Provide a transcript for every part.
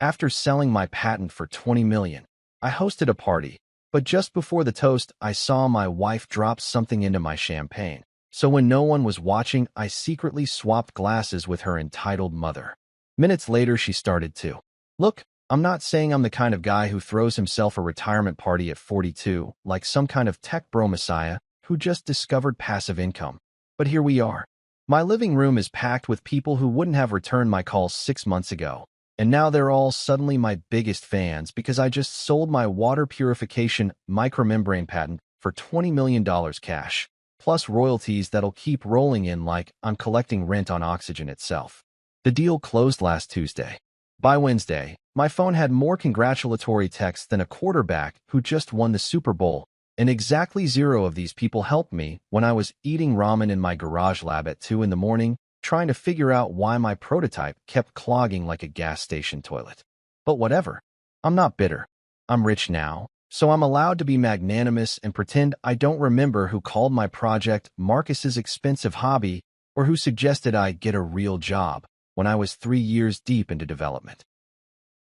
After selling my patent for 20 million, I hosted a party, but just before the toast, I saw my wife drop something into my champagne. So when no one was watching, I secretly swapped glasses with her entitled mother. Minutes later, she started to. Look, I'm not saying I'm the kind of guy who throws himself a retirement party at 42, like some kind of tech bro messiah who just discovered passive income. But here we are. My living room is packed with people who wouldn't have returned my calls 6 months ago. And now they're all suddenly my biggest fans because I just sold my water purification micromembrane patent for $20 million cash, plus royalties that'll keep rolling in like I'm collecting rent on oxygen itself. The deal closed last Tuesday. By Wednesday, my phone had more congratulatory texts than a quarterback who just won the Super Bowl, and exactly 0 of these people helped me when I was eating ramen in my garage lab at 2 in the morning, trying to figure out why my prototype kept clogging like a gas station toilet. But whatever. I'm not bitter. I'm rich now, so I'm allowed to be magnanimous and pretend I don't remember who called my project Marcus's expensive hobby or who suggested I get a real job when I was 3 years deep into development.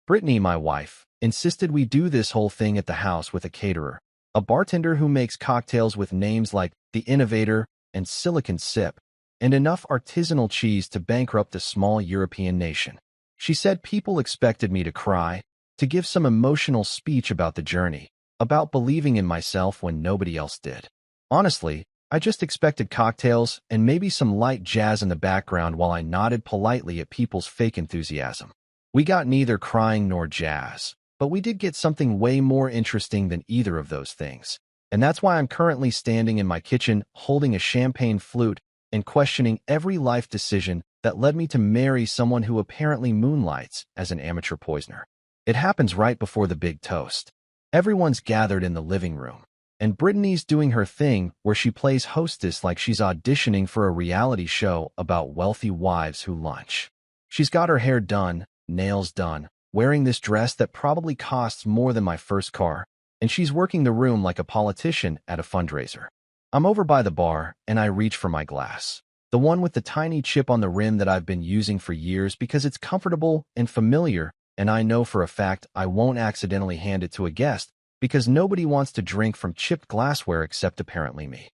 Brittany, my wife, insisted we do this whole thing at the house with a caterer, a bartender who makes cocktails with names like The Innovator and Silicon Sip, and enough artisanal cheese to bankrupt a small European nation. She said people expected me to cry, to give some emotional speech about the journey, about believing in myself when nobody else did. Honestly, I just expected cocktails and maybe some light jazz in the background while I nodded politely at people's fake enthusiasm. We got neither crying nor jazz, but we did get something way more interesting than either of those things. And that's why I'm currently standing in my kitchen holding a champagne flute and questioning every life decision that led me to marry someone who apparently moonlights as an amateur poisoner. It happens right before the big toast. Everyone's gathered in the living room, and Brittany's doing her thing where she plays hostess like she's auditioning for a reality show about wealthy wives who lunch. She's got her hair done, nails done, wearing this dress that probably costs more than my first car, and she's working the room like a politician at a fundraiser. I'm over by the bar, and I reach for my glass. The one with the tiny chip on the rim that I've been using for years because it's comfortable and familiar, and I know for a fact I won't accidentally hand it to a guest because nobody wants to drink from chipped glassware except apparently me.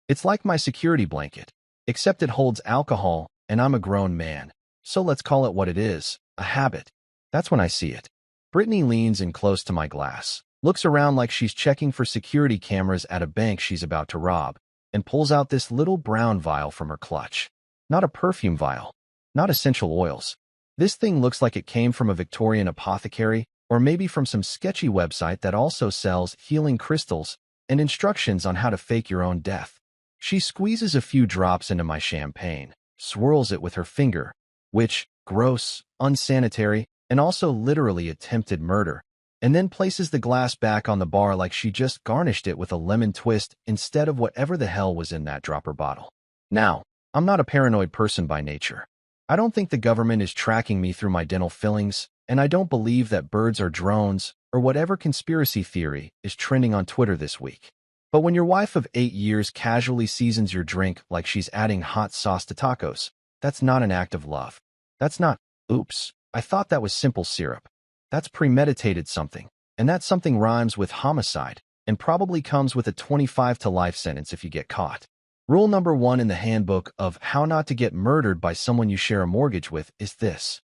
It's like my security blanket, except it holds alcohol, and I'm a grown man. So let's call it what it is, a habit. That's when I see it. Brittany leans in close to my glass, looks around like she's checking for security cameras at a bank she's about to rob, and pulls out this little brown vial from her clutch. Not a perfume vial, not essential oils. This thing looks like it came from a Victorian apothecary, or maybe from some sketchy website that also sells healing crystals and instructions on how to fake your own death. She squeezes a few drops into my champagne, swirls it with her finger, which, gross, unsanitary, and also literally attempted murder, and then places the glass back on the bar like she just garnished it with a lemon twist instead of whatever the hell was in that dropper bottle. Now, I'm not a paranoid person by nature. I don't think the government is tracking me through my dental fillings, and I don't believe that birds are drones or whatever conspiracy theory is trending on Twitter this week. But when your wife of 8 years casually seasons your drink like she's adding hot sauce to tacos, that's not an act of love. That's not, oops, I thought that was simple syrup. That's premeditated something, and that something rhymes with homicide and probably comes with a 25 to life sentence if you get caught. Rule number 1 in the handbook of how not to get murdered by someone you share a mortgage with is this.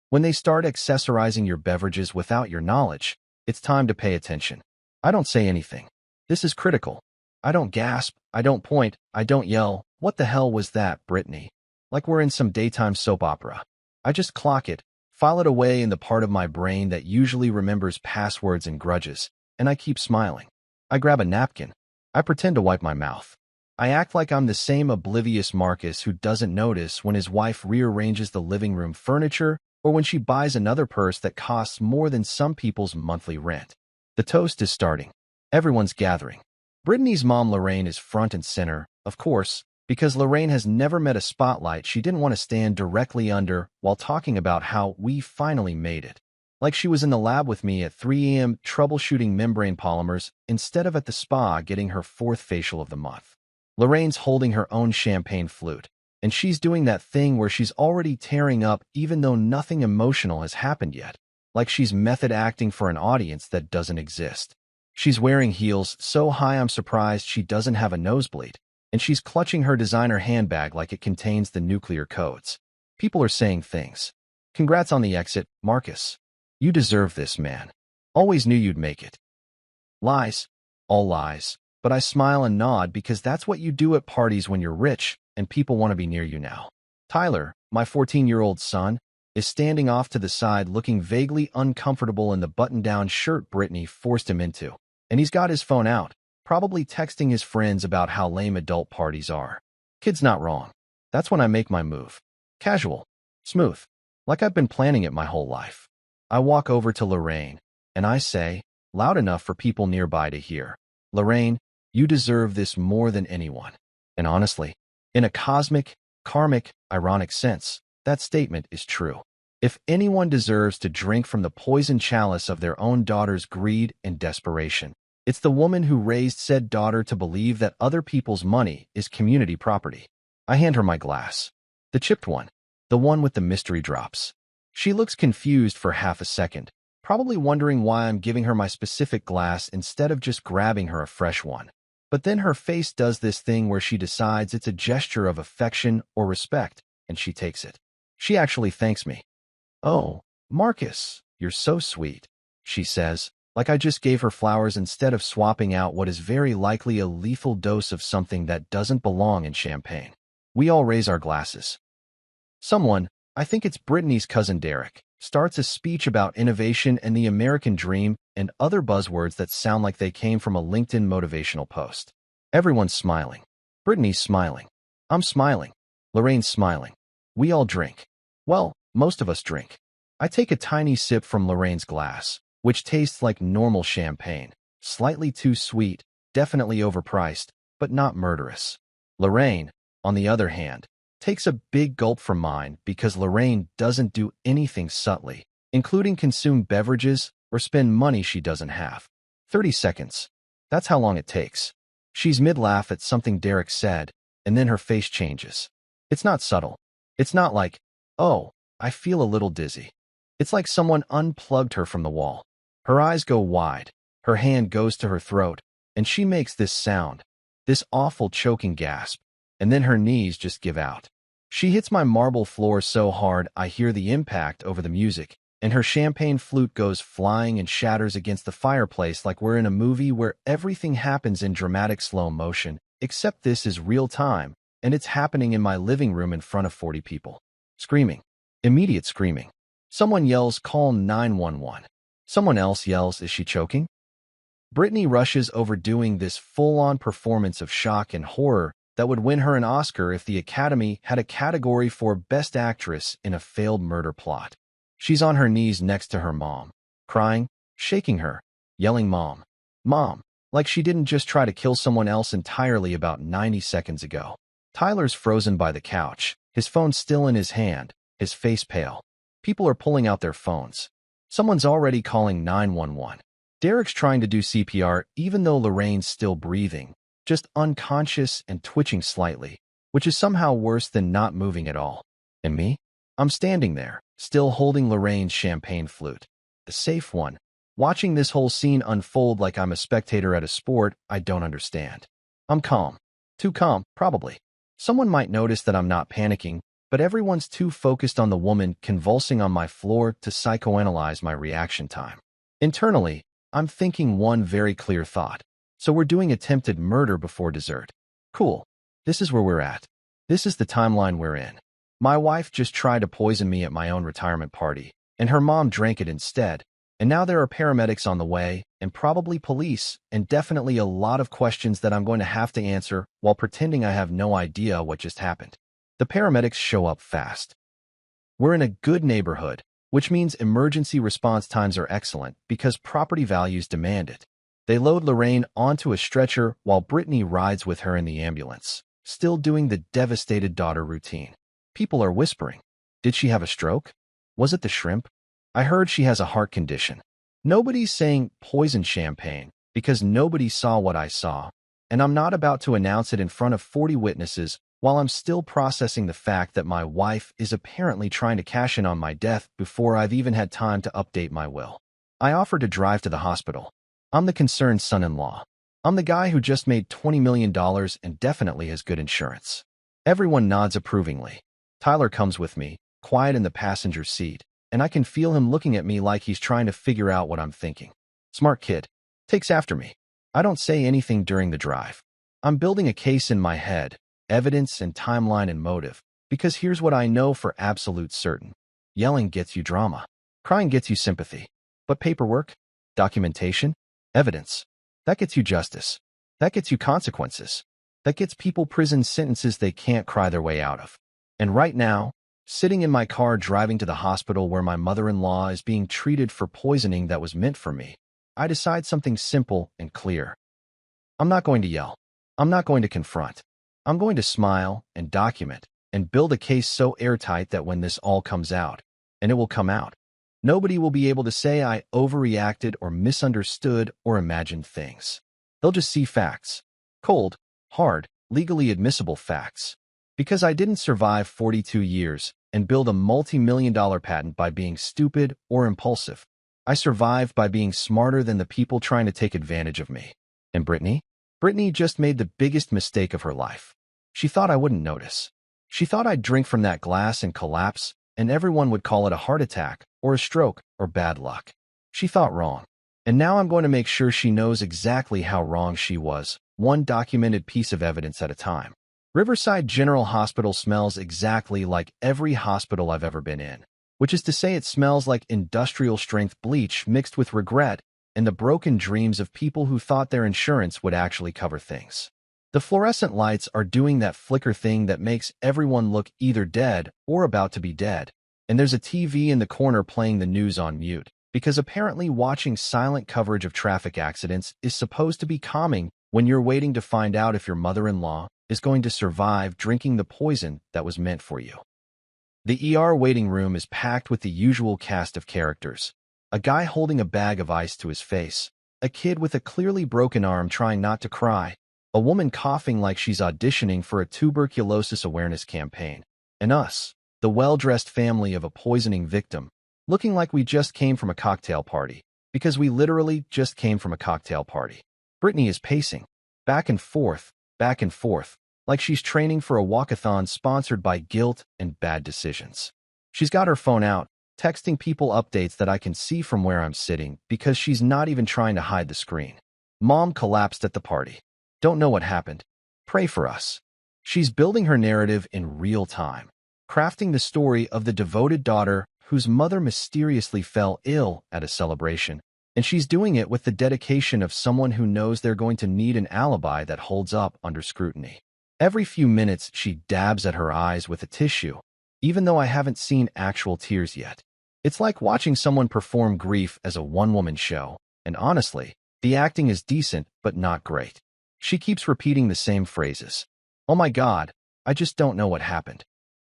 When they start accessorizing your beverages without your knowledge, it's time to pay attention. I don't say anything. This is critical. I don't gasp, I don't point, I don't yell, "What the hell was that, Brittany?" Like we're in some daytime soap opera. I just clock it, file it away in the part of my brain that usually remembers passwords and grudges, and I keep smiling. I grab a napkin. I pretend to wipe my mouth. I act like I'm the same oblivious Marcus who doesn't notice when his wife rearranges the living room furniture or when she buys another purse that costs more than some people's monthly rent. The toast is starting. Everyone's gathering. Brittany's mom Lorraine is front and center, of course, because Lorraine has never met a spotlight she didn't want to stand directly under while talking about how we finally made it. Like she was in the lab with me at 3 a.m. troubleshooting membrane polymers instead of at the spa getting her 4th facial of the month. Lorraine's holding her own champagne flute, and she's doing that thing where she's already tearing up even though nothing emotional has happened yet. like she's method acting for an audience that doesn't exist. She's wearing heels so high I'm surprised she doesn't have a nosebleed, and she's clutching her designer handbag like it contains the nuclear codes. People are saying things. Congrats on the exit, Marcus. You deserve this, man. Always knew you'd make it. Lies. All lies. But I smile and nod because that's what you do at parties when you're rich and people want to be near you now. Tyler, my 14-year-old son, is standing off to the side looking vaguely uncomfortable in the button-down shirt Brittany forced him into. And he's got his phone out, probably texting his friends about how lame adult parties are. Kid's not wrong. That's when I make my move. Casual. Smooth. Like I've been planning it my whole life. I walk over to Lorraine, and I say, loud enough for people nearby to hear, Lorraine, you deserve this more than anyone. And honestly, in a cosmic, karmic, ironic sense, that statement is true. If anyone deserves to drink from the poison chalice of their own daughter's greed and desperation, it's the woman who raised said daughter to believe that other people's money is community property. I hand her my glass. The chipped one. The one with the mystery drops. She looks confused for half a second, probably wondering why I'm giving her my specific glass instead of just grabbing her a fresh one. But then her face does this thing where she decides it's a gesture of affection or respect, and she takes it. She actually thanks me. Oh, Marcus, you're so sweet, she says, like I just gave her flowers instead of swapping out what is very likely a lethal dose of something that doesn't belong in champagne. We all raise our glasses. Someone, I think it's Brittany's cousin Derek, starts a speech about innovation and the American dream and other buzzwords that sound like they came from a LinkedIn motivational post. Everyone's smiling. Brittany's smiling. I'm smiling. Lorraine's smiling. We all drink. Well, most of us drink. I take a tiny sip from Lorraine's glass, which tastes like normal champagne, slightly too sweet, definitely overpriced, but not murderous. Lorraine, on the other hand, takes a big gulp from mine because Lorraine doesn't do anything subtly, including consume beverages or spend money she doesn't have. 30 seconds. That's how long it takes. She's mid-laugh at something Derek said, and then her face changes. It's not subtle. It's not like, oh, I feel a little dizzy. It's like someone unplugged her from the wall. Her eyes go wide, her hand goes to her throat, and she makes this sound, this awful choking gasp, and then her knees just give out. She hits my marble floor so hard I hear the impact over the music, and her champagne flute goes flying and shatters against the fireplace like we're in a movie where everything happens in dramatic slow motion, except this is real time, and it's happening in my living room in front of 40 people. Screaming. Immediate screaming. Someone yells, call 911. Someone else yells, is she choking? Brittany rushes over doing this full-on performance of shock and horror that would win her an Oscar if the Academy had a category for Best Actress in a failed murder plot. She's on her knees next to her mom, crying, shaking her, yelling Mom, Mom, like she didn't just try to kill someone else entirely about 90 seconds ago. Tyler's frozen by the couch, his phone still in his hand, his face pale. People are pulling out their phones. Someone's already calling 911. Derek's trying to do CPR even though Lorraine's still breathing, just unconscious and twitching slightly, which is somehow worse than not moving at all. And me? I'm standing there, still holding Lorraine's champagne flute, the safe one, watching this whole scene unfold like I'm a spectator at a sport I don't understand. I'm calm. Too calm, probably. Someone might notice that I'm not panicking, but everyone's too focused on the woman convulsing on my floor to psychoanalyze my reaction time. Internally, I'm thinking one very clear thought. So we're doing attempted murder before dessert. Cool. This is where we're at. This is the timeline we're in. My wife just tried to poison me at my own retirement party, and her mom drank it instead, and now there are paramedics on the way, and probably police, and definitely a lot of questions that I'm going to have to answer while pretending I have no idea what just happened. The paramedics show up fast. We're in a good neighborhood, which means emergency response times are excellent because property values demand it. They load Lorraine onto a stretcher while Brittany rides with her in the ambulance, still doing the devastated daughter routine. People are whispering. Did she have a stroke? Was it the shrimp? I heard she has a heart condition. Nobody's saying poison champagne because nobody saw what I saw, and I'm not about to announce it in front of 40 witnesses while I'm still processing the fact that my wife is apparently trying to cash in on my death before I've even had time to update my will. I offer to drive to the hospital. I'm the concerned son-in-law. I'm the guy who just made $20 million and definitely has good insurance. Everyone nods approvingly. Tyler comes with me, quiet in the passenger seat, and I can feel him looking at me like he's trying to figure out what I'm thinking. Smart kid. Takes after me. I don't say anything during the drive. I'm building a case in my head, evidence and timeline and motive, because here's what I know for absolute certain. Yelling gets you drama. Crying gets you sympathy. But paperwork, documentation, evidence, that gets you justice. That gets you consequences. That gets people prison sentences they can't cry their way out of. And right now, sitting in my car driving to the hospital where my mother-in-law is being treated for poisoning that was meant for me, I decide something simple and clear. I'm not going to yell. I'm not going to confront. I'm going to smile and document and build a case so airtight that when this all comes out, and it will come out, nobody will be able to say I overreacted or misunderstood or imagined things. They'll just see facts. Cold, hard, legally admissible facts. Because I didn't survive 42 years and build a multi-million-dollar patent by being stupid or impulsive. I survived by being smarter than the people trying to take advantage of me. And Brittany? Brittany just made the biggest mistake of her life. She thought I wouldn't notice. She thought I'd drink from that glass and collapse, and everyone would call it a heart attack or a stroke or bad luck. She thought wrong. And now I'm going to make sure she knows exactly how wrong she was, one documented piece of evidence at a time. Riverside General Hospital smells exactly like every hospital I've ever been in, which is to say it smells like industrial-strength bleach mixed with regret and the broken dreams of people who thought their insurance would actually cover things. The fluorescent lights are doing that flicker thing that makes everyone look either dead or about to be dead, and there's a TV in the corner playing the news on mute, because apparently watching silent coverage of traffic accidents is supposed to be calming when you're waiting to find out if your mother-in-law is going to survive drinking the poison that was meant for you. The ER waiting room is packed with the usual cast of characters. A guy holding a bag of ice to his face, a kid with a clearly broken arm trying not to cry, a woman coughing like she's auditioning for a tuberculosis awareness campaign, and us, the well-dressed family of a poisoning victim, looking like we just came from a cocktail party, because we literally just came from a cocktail party. Brittany is pacing, back and forth, like she's training for a walkathon sponsored by guilt and bad decisions. She's got her phone out, texting people updates that I can see from where I'm sitting because she's not even trying to hide the screen. Mom collapsed at the party. Don't know what happened. Pray for us. She's building her narrative in real time, crafting the story of the devoted daughter whose mother mysteriously fell ill at a celebration, and she's doing it with the dedication of someone who knows they're going to need an alibi that holds up under scrutiny. Every few minutes, she dabs at her eyes with a tissue, even though I haven't seen actual tears yet. It's like watching someone perform grief as a one-woman show, and honestly, the acting is decent but not great. She keeps repeating the same phrases. Oh my God, I just don't know what happened.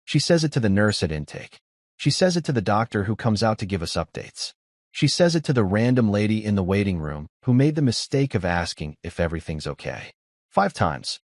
She says it to the nurse at intake. She says it to the doctor who comes out to give us updates. She says it to the random lady in the waiting room who made the mistake of asking if everything's okay. 5 times.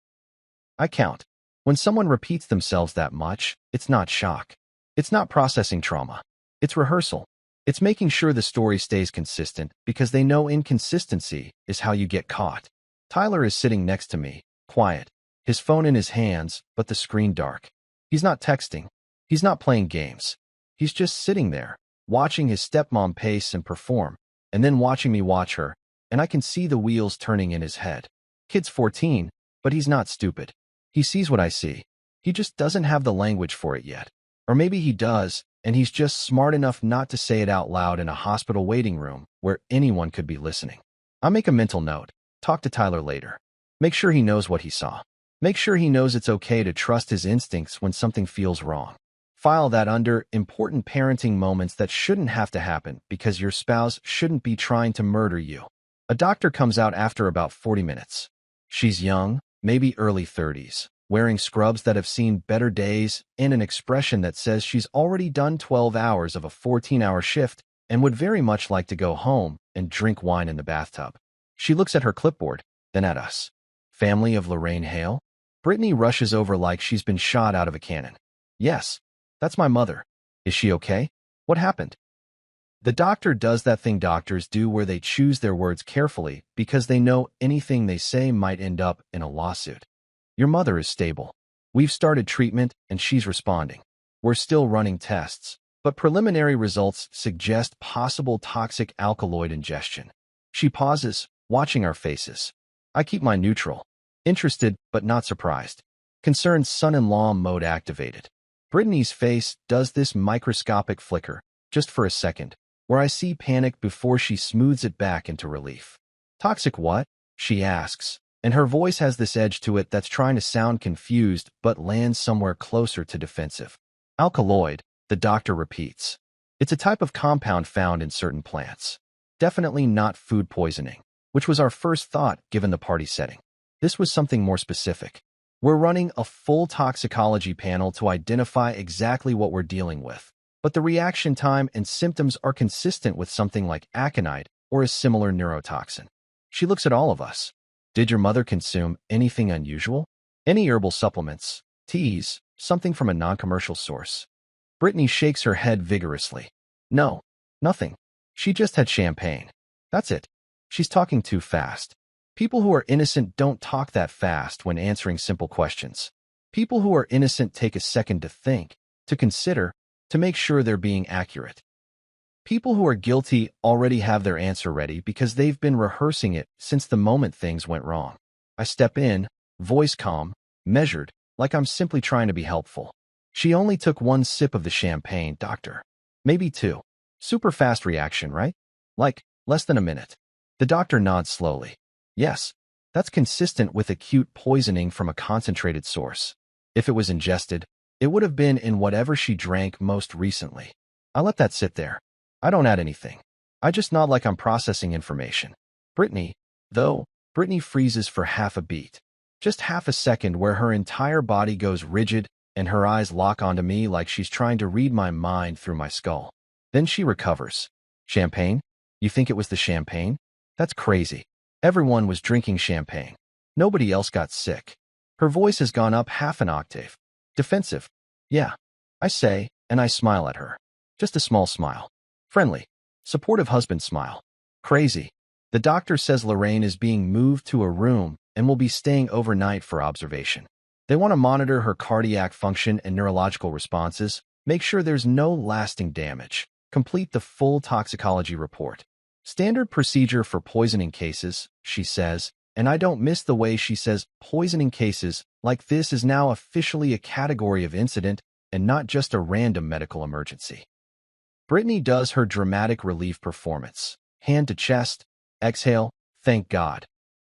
I count. When someone repeats themselves that much, it's not shock. It's not processing trauma. It's rehearsal. It's making sure the story stays consistent because they know inconsistency is how you get caught. Tyler is sitting next to me, quiet, his phone in his hands, but the screen dark. He's not texting. He's not playing games. He's just sitting there, watching his stepmom pace and perform, and then watching me watch her, and I can see the wheels turning in his head. Kid's 14, but he's not stupid. He sees what I see. He just doesn't have the language for it yet. Or maybe he does, and he's just smart enough not to say it out loud in a hospital waiting room where anyone could be listening. I make a mental note. Talk to Tyler later. Make sure he knows what he saw. Make sure he knows it's okay to trust his instincts when something feels wrong. File that under important parenting moments that shouldn't have to happen because your spouse shouldn't be trying to murder you. A doctor comes out after about 40 minutes. She's young, maybe early 30s, wearing scrubs that have seen better days and an expression that says she's already done 12 hours of a 14-hour shift and would very much like to go home and drink wine in the bathtub. She looks at her clipboard, then at us. Family of Lorraine Hale? Brittany rushes over like she's been shot out of a cannon. Yes, that's my mother. Is she okay? What happened? The doctor does that thing doctors do where they choose their words carefully because they know anything they say might end up in a lawsuit. Your mother is stable. We've started treatment and she's responding. We're still running tests, but preliminary results suggest possible toxic alkaloid ingestion. She pauses, watching our faces. I keep my neutral. Interested, but not surprised. Concerned son-in-law mode activated. Brittany's face does this microscopic flicker, just for a second, where I see panic before she smooths it back into relief. Toxic what? She asks, and her voice has this edge to it that's trying to sound confused but lands somewhere closer to defensive. Alkaloid, the doctor repeats. It's a type of compound found in certain plants. Definitely not food poisoning, which was our first thought given the party setting. This was something more specific. We're running a full toxicology panel to identify exactly what we're dealing with, but the reaction time and symptoms are consistent with something like aconite or a similar neurotoxin. She looks at all of us. Did your mother consume anything unusual? Any herbal supplements, teas, something from a non-commercial source? Brittany shakes her head vigorously. No, nothing. She just had champagne. That's it. She's talking too fast. People who are innocent don't talk that fast when answering simple questions. People who are innocent take a second to think, to consider, to make sure they're being accurate. People who are guilty already have their answer ready because they've been rehearsing it since the moment things went wrong. I step in, voice calm, measured, like I'm simply trying to be helpful. She only took one sip of the champagne, doctor. Maybe two. Super fast reaction, right? Like, less than a minute. The doctor nods slowly. Yes, that's consistent with acute poisoning from a concentrated source. If it was ingested, it would have been in whatever she drank most recently. I let that sit there. I don't add anything. I just nod like I'm processing information. Brittany freezes for half a beat. Just half a second where her entire body goes rigid and her eyes lock onto me like she's trying to read my mind through my skull. Then she recovers. Champagne? You think it was the champagne? That's crazy. Everyone was drinking champagne. Nobody else got sick. Her voice has gone up half an octave. Defensive. Yeah, I say, and I smile at her. Just a small smile. Friendly. Supportive husband smile. Crazy. The doctor says Lorraine is being moved to a room and will be staying overnight for observation. They want to monitor her cardiac function and neurological responses, make sure there's no lasting damage, complete the full toxicology report. Standard procedure for poisoning cases, she says, and I don't miss the way she says poisoning cases like this is now officially a category of incident and not just a random medical emergency. Brittany does her dramatic relief performance, hand to chest, exhale, thank God,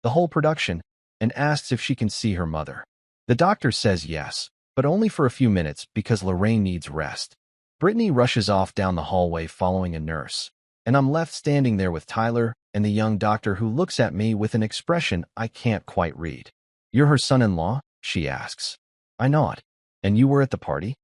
the whole production, and asks if she can see her mother. The doctor says yes, but only for a few minutes because Lorraine needs rest. Brittany rushes off down the hallway following a nurse, and I'm left standing there with Tyler and the young doctor who looks at me with an expression I can't quite read. You're her son-in-law? She asks. I nod. And you were at the party?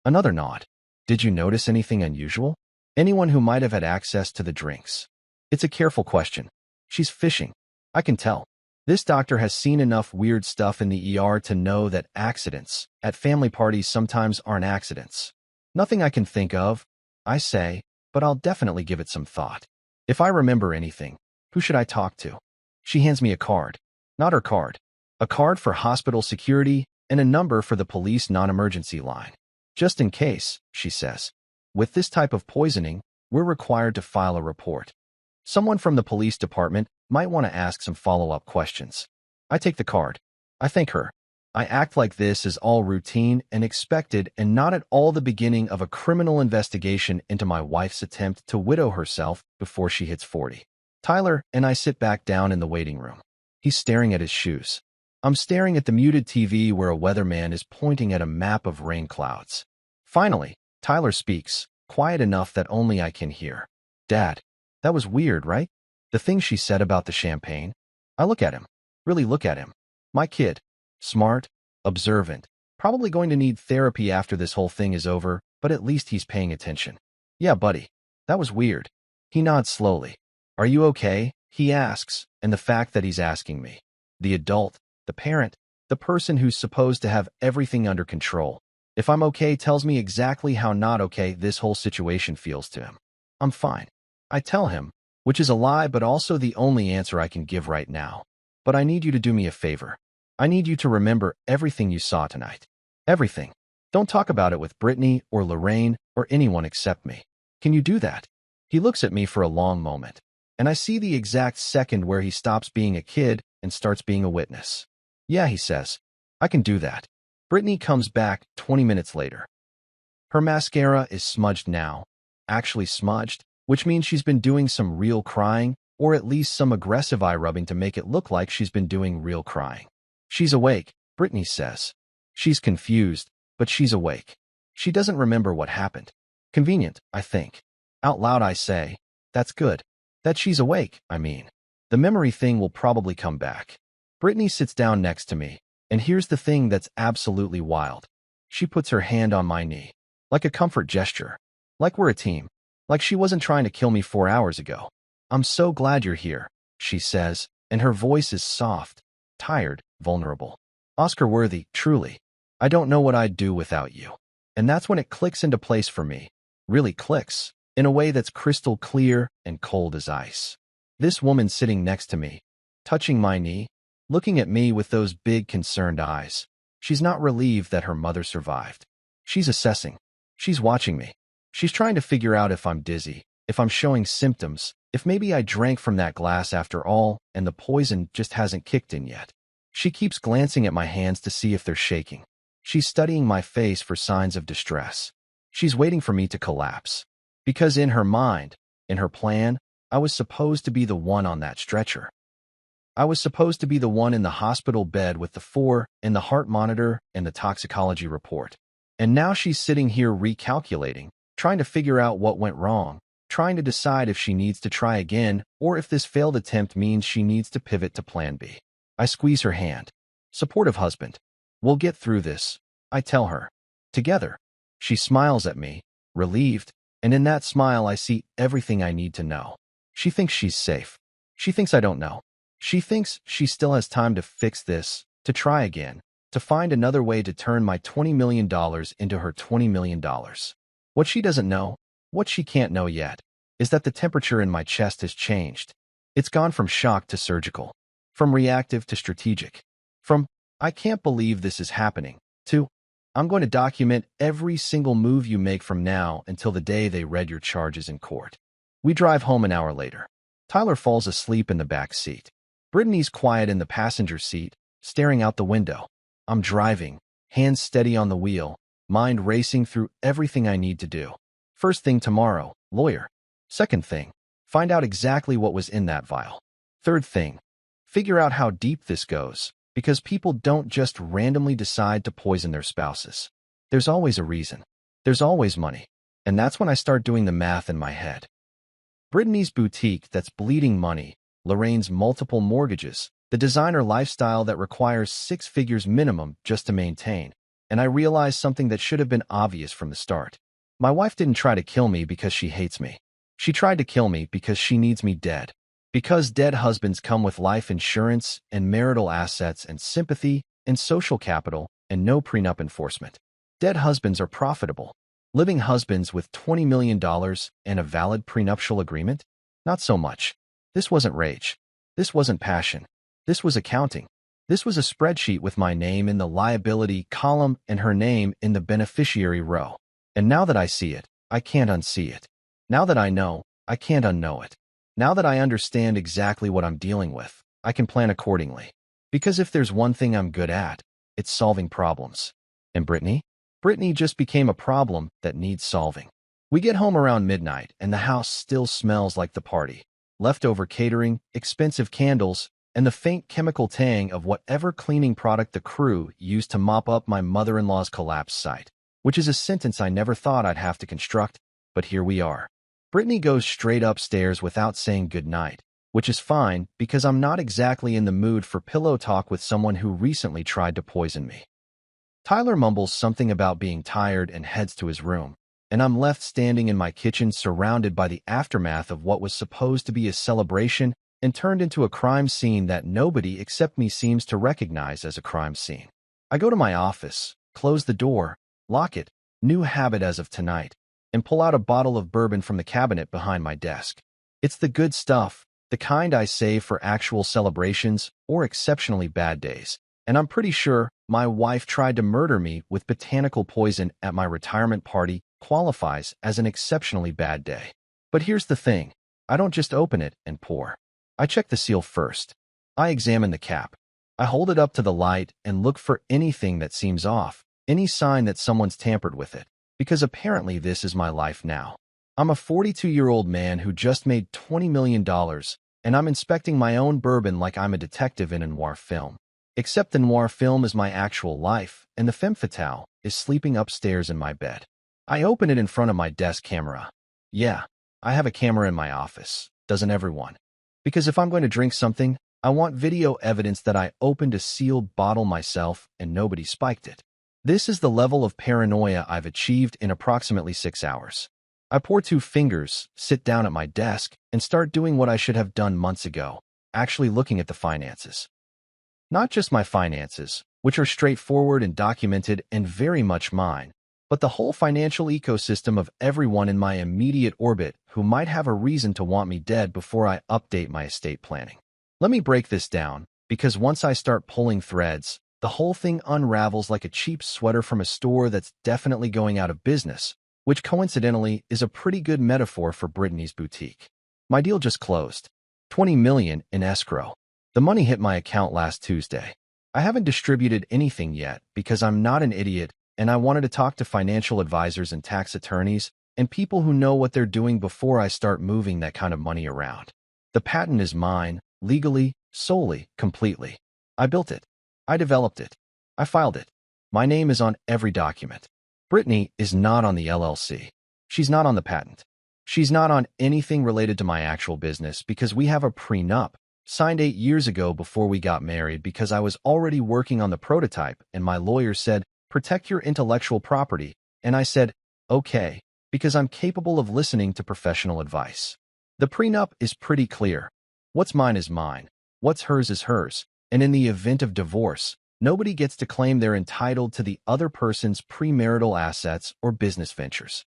Another nod. Did you notice anything unusual? Anyone who might have had access to the drinks? It's a careful question. She's fishing. I can tell. This doctor has seen enough weird stuff in the ER to know that accidents at family parties sometimes aren't accidents. Nothing I can think of, I say, but I'll definitely give it some thought. If I remember anything, who should I talk to? She hands me a card. Not her card. A card for hospital security and a number for the police non-emergency line. Just in case, she says. With this type of poisoning, we're required to file a report. Someone from the police department might want to ask some follow-up questions. I take the card. I thank her. I act like this is all routine and expected and not at all the beginning of a criminal investigation into my wife's attempt to widow herself before she hits 40. Tyler and I sit back down in the waiting room. He's staring at his shoes. I'm staring at the muted TV where a weatherman is pointing at a map of rain clouds. Finally, Tyler speaks, quiet enough that only I can hear. Dad, that was weird, right? The thing she said about the champagne. I look at him. Really look at him. My kid. Smart, observant, probably going to need therapy after this whole thing is over, but at least he's paying attention. Yeah, buddy. That was weird. He nods slowly. Are you okay? He asks, and the fact that he's asking me. The adult, the parent, The person who's supposed to have everything under control. If I'm okay, tells me exactly how not okay this whole situation feels to him. I'm fine. I tell him, which is a lie but also the only answer I can give right now. But I need you to do me a favor. I need you to remember everything you saw tonight. Everything. Don't talk about it with Brittany or Lorraine or anyone except me. Can you do that? He looks at me for a long moment, and I see the exact second where he stops being a kid and starts being a witness. Yeah, he says. I can do that. Brittany comes back 20 minutes later. Her mascara is smudged now. Actually smudged, which means she's been doing some real crying, or at least some aggressive eye rubbing to make it look like she's been doing real crying. She's awake, Brittany says. She's confused, but she's awake. She doesn't remember what happened. Convenient, I think. Out loud I say, that's good. That she's awake, I mean. The memory thing will probably come back. Brittany sits down next to me, and here's the thing that's absolutely wild. She puts her hand on my knee, like a comfort gesture, like we're a team, like she wasn't trying to kill me 4 hours ago. I'm so glad you're here, she says, and her voice is soft, tired, vulnerable. Oscar-worthy, truly. I don't know what I'd do without you. And that's when it clicks into place for me. Really clicks, in a way that's crystal clear and cold as ice. This woman sitting next to me, touching my knee, looking at me with those big concerned eyes. She's not relieved that her mother survived. She's assessing. She's watching me. She's trying to figure out if I'm dizzy, if I'm showing symptoms, if maybe I drank from that glass after all and the poison just hasn't kicked in yet. She keeps glancing at my hands to see if they're shaking. She's studying my face for signs of distress. She's waiting for me to collapse. Because in her mind, in her plan, I was supposed to be the one on that stretcher. I was supposed to be the one in the hospital bed with the 4 and the heart monitor and the toxicology report. And now she's sitting here recalculating, trying to figure out what went wrong, trying to decide if she needs to try again or if this failed attempt means she needs to pivot to plan B. I squeeze her hand. Supportive husband. We'll get through this, I tell her. Together. She smiles at me, relieved, and in that smile I see everything I need to know. She thinks she's safe. She thinks I don't know. She thinks she still has time to fix this, to try again, to find another way to turn my $20 million into her $20 million. What she doesn't know, what she can't know yet, is that the temperature in my chest has changed. It's gone from shock to surgical, from reactive to strategic, from I can't believe this is happening, to I'm going to document every single move you make from now until the day they read your charges in court. We drive home an hour later. Tyler falls asleep in the back seat. Brittany's quiet in the passenger seat, staring out the window. I'm driving, hands steady on the wheel, mind racing through everything I need to do. First thing tomorrow, lawyer. Second thing, find out exactly what was in that vial. Third thing, figure out how deep this goes. Because people don't just randomly decide to poison their spouses. There's always a reason. There's always money. And that's when I start doing the math in my head. Brittany's boutique that's bleeding money, Lorraine's multiple mortgages, the designer lifestyle that requires 6 figures minimum just to maintain. And I realized something that should have been obvious from the start. My wife didn't try to kill me because she hates me. She tried to kill me because she needs me dead. Because dead husbands come with life insurance and marital assets and sympathy and social capital and no prenup enforcement. Dead husbands are profitable. Living husbands with $20 million and a valid prenuptial agreement? Not so much. This wasn't rage. This wasn't passion. This was accounting. This was a spreadsheet with my name in the liability column and her name in the beneficiary row. And now that I see it, I can't unsee it. Now that I know, I can't unknow it. Now that I understand exactly what I'm dealing with, I can plan accordingly. Because if there's one thing I'm good at, it's solving problems. And Brittany? Brittany just became a problem that needs solving. We get home around midnight, and the house still smells like the party. Leftover catering, expensive candles, and the faint chemical tang of whatever cleaning product the crew used to mop up my mother-in-law's collapsed site. Which is a sentence I never thought I'd have to construct, but here we are. Brittany goes straight upstairs without saying goodnight, which is fine because I'm not exactly in the mood for pillow talk with someone who recently tried to poison me. Tyler mumbles something about being tired and heads to his room, and I'm left standing in my kitchen surrounded by the aftermath of what was supposed to be a celebration and turned into a crime scene that nobody except me seems to recognize as a crime scene. I go to my office, close the door, lock it, new habit as of tonight, and pull out a bottle of bourbon from the cabinet behind my desk. It's the good stuff, the kind I save for actual celebrations or exceptionally bad days. And I'm pretty sure my wife tried to murder me with botanical poison at my retirement party qualifies as an exceptionally bad day. But here's the thing. I don't just open it and pour. I check the seal first. I examine the cap. I hold it up to the light and look for anything that seems off, any sign that someone's tampered with it. Because apparently this is my life now. I'm a 42-year-old man who just made $20 million, and I'm inspecting my own bourbon like I'm a detective in a noir film. Except the noir film is my actual life, and the femme fatale is sleeping upstairs in my bed. I open it in front of my desk camera. Yeah, I have a camera in my office. Doesn't everyone? Because if I'm going to drink something, I want video evidence that I opened a sealed bottle myself and nobody spiked it. This is the level of paranoia I've achieved in approximately 6 hours. I pour 2 fingers, sit down at my desk, and start doing what I should have done months ago, actually looking at the finances. Not just my finances, which are straightforward and documented and very much mine, but the whole financial ecosystem of everyone in my immediate orbit who might have a reason to want me dead before I update my estate planning. Let me break this down, because once I start pulling threads, the whole thing unravels like a cheap sweater from a store that's definitely going out of business, which coincidentally is a pretty good metaphor for Brittany's boutique. My deal just closed. $20 million in escrow. The money hit my account last Tuesday. I haven't distributed anything yet because I'm not an idiot and I wanted to talk to financial advisors and tax attorneys and people who know what they're doing before I start moving that kind of money around. The patent is mine, legally, solely, completely. I built it. I developed it. I filed it. My name is on every document. Brittany is not on the LLC. She's not on the patent. She's not on anything related to my actual business because we have a prenup signed 8 years ago before we got married because I was already working on the prototype and my lawyer said, protect your intellectual property. And I said, okay, because I'm capable of listening to professional advice. The prenup is pretty clear. What's mine is mine. What's hers is hers. And in the event of divorce, nobody gets to claim they're entitled to the other person's premarital assets or business ventures.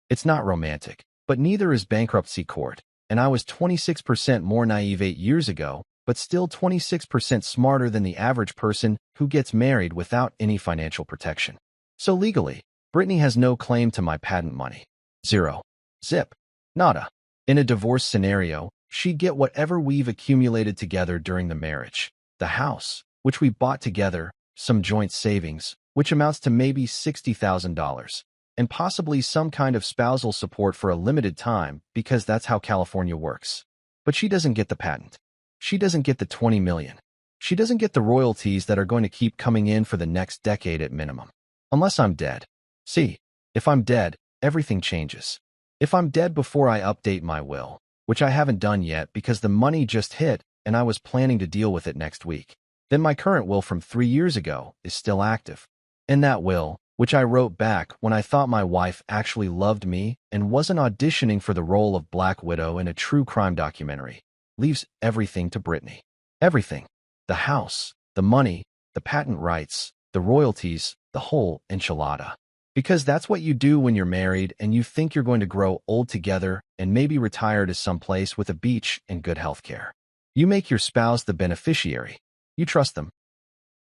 It's not romantic, but neither is bankruptcy court. And I was 26% more naive 8 years ago, but still 26% smarter than the average person who gets married without any financial protection. So legally, Brittany has no claim to my patent money. Zero. Zip. Nada. In a divorce scenario, she'd get whatever we've accumulated together during the marriage. The house, which we bought together, some joint savings, which amounts to maybe $60,000. And possibly some kind of spousal support for a limited time because that's how California works. But she doesn't get the patent. She doesn't get the $20 million. She doesn't get the royalties that are going to keep coming in for the next decade at minimum. Unless I'm dead. See, if I'm dead, everything changes. If I'm dead before I update my will, which I haven't done yet because the money just hit and I was planning to deal with it next week, then my current will from 3 years ago is still active. In that will, which I wrote back when I thought my wife actually loved me and wasn't auditioning for the role of Black Widow in a true crime documentary, leaves everything to Brittany. Everything. The house, the money, the patent rights, the royalties, the whole enchilada. Because that's what you do when you're married and you think you're going to grow old together and maybe retire to someplace with a beach and good health care. You make your spouse the beneficiary. You trust them.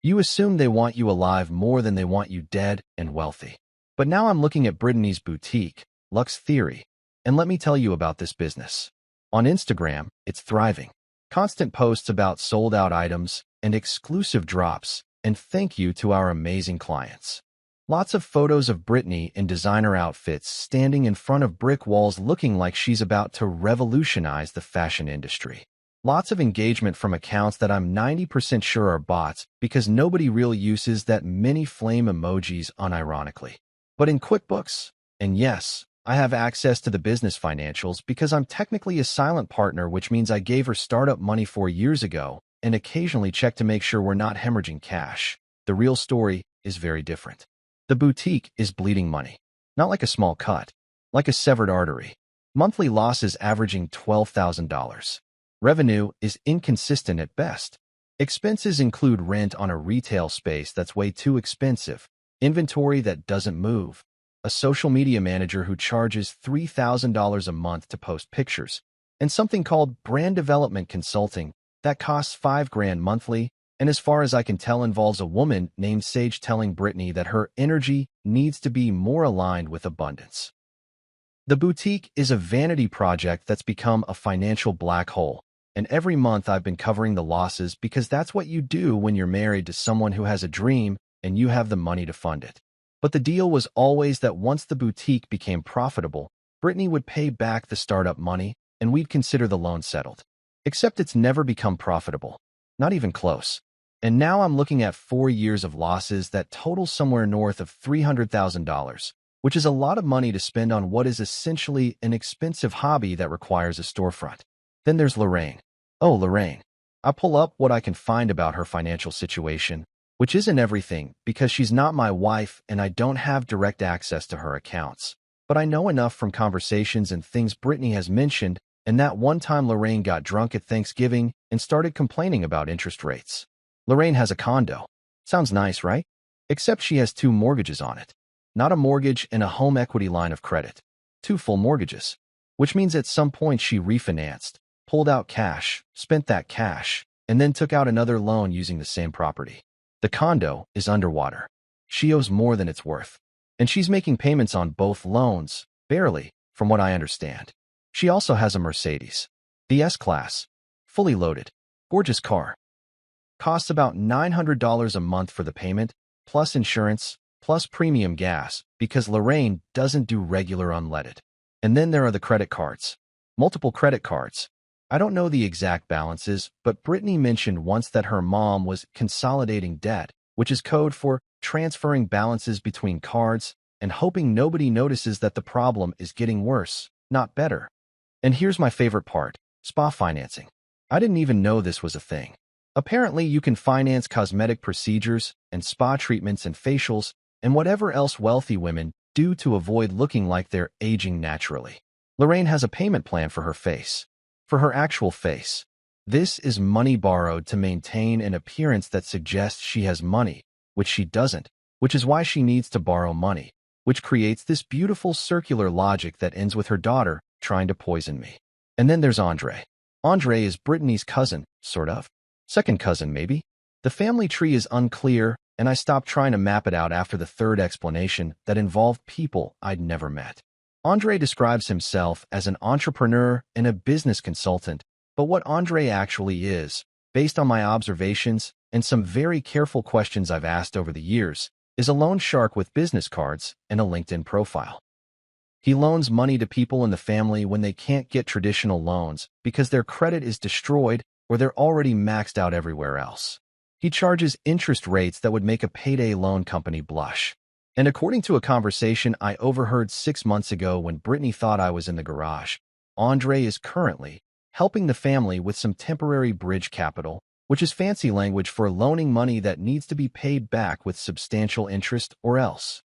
You assume they want you alive more than they want you dead and wealthy. But now I'm looking at Brittany's boutique, Lux Theory, and let me tell you about this business. On Instagram, it's thriving. Constant posts about sold-out items and exclusive drops, and thank you to our amazing clients. Lots of photos of Brittany in designer outfits standing in front of brick walls looking like she's about to revolutionize the fashion industry. Lots of engagement from accounts that I'm 90% sure are bots because nobody really uses that many flame emojis unironically. But in QuickBooks, and yes, I have access to the business financials because I'm technically a silent partner, which means I gave her startup money 4 years ago and occasionally check to make sure we're not hemorrhaging cash. The real story is very different. The boutique is bleeding money. Not like a small cut, like a severed artery. Monthly losses averaging $12,000. Revenue is inconsistent at best. Expenses include rent on a retail space that's way too expensive, inventory that doesn't move, a social media manager who charges $3,000 a month to post pictures, and something called brand development consulting that costs $5,000 monthly, and as far as I can tell involves a woman named Sage telling Brittany that her energy needs to be more aligned with abundance. The boutique is a vanity project that's become a financial black hole, and every month I've been covering the losses because that's what you do when you're married to someone who has a dream and you have the money to fund it. But the deal was always that once the boutique became profitable, Brittany would pay back the startup money and we'd consider the loan settled. Except it's never become profitable. Not even close. And now I'm looking at 4 years of losses that total somewhere north of $300,000, which is a lot of money to spend on what is essentially an expensive hobby that requires a storefront. Then there's Lorraine. Oh, Lorraine. I pull up what I can find about her financial situation, which isn't everything because she's not my wife and I don't have direct access to her accounts. But I know enough from conversations and things Brittany has mentioned, and that one time Lorraine got drunk at Thanksgiving and started complaining about interest rates. Lorraine has a condo. Sounds nice, right? Except she has 2 mortgages on it. Not a mortgage and a home equity line of credit. 2 full mortgages. Which means at some point she refinanced, pulled out cash, spent that cash, and then took out another loan using the same property. The condo is underwater. She owes more than it's worth. And she's making payments on both loans, barely, from what I understand. She also has a Mercedes. The S-Class. Fully loaded. Gorgeous car. Costs about $900 a month for the payment, plus insurance, plus premium gas, because Lorraine doesn't do regular unleaded. And then there are the credit cards. Multiple credit cards. I don't know the exact balances, but Brittany mentioned once that her mom was consolidating debt, which is code for transferring balances between cards and hoping nobody notices that the problem is getting worse, not better. And here's my favorite part, spa financing. I didn't even know this was a thing. Apparently, you can finance cosmetic procedures and spa treatments and facials and whatever else wealthy women do to avoid looking like they're aging naturally. Lorraine has a payment plan for her face. For her actual face. This is money borrowed to maintain an appearance that suggests she has money, which she doesn't, which is why she needs to borrow money, which creates this beautiful circular logic that ends with her daughter trying to poison me. And then there's Andre. Andre is Brittany's cousin, sort of. Second cousin, maybe? The family tree is unclear, and I stopped trying to map it out after the third explanation that involved people I'd never met. Andre describes himself as an entrepreneur and a business consultant, but what Andre actually is, based on my observations and some very careful questions I've asked over the years, is a loan shark with business cards and a LinkedIn profile. He loans money to people in the family when they can't get traditional loans because their credit is destroyed or they're already maxed out everywhere else. He charges interest rates that would make a payday loan company blush. And according to a conversation I overheard 6 months ago when Brittany thought I was in the garage, Andre is currently helping the family with some temporary bridge capital, which is fancy language for loaning money that needs to be paid back with substantial interest or else.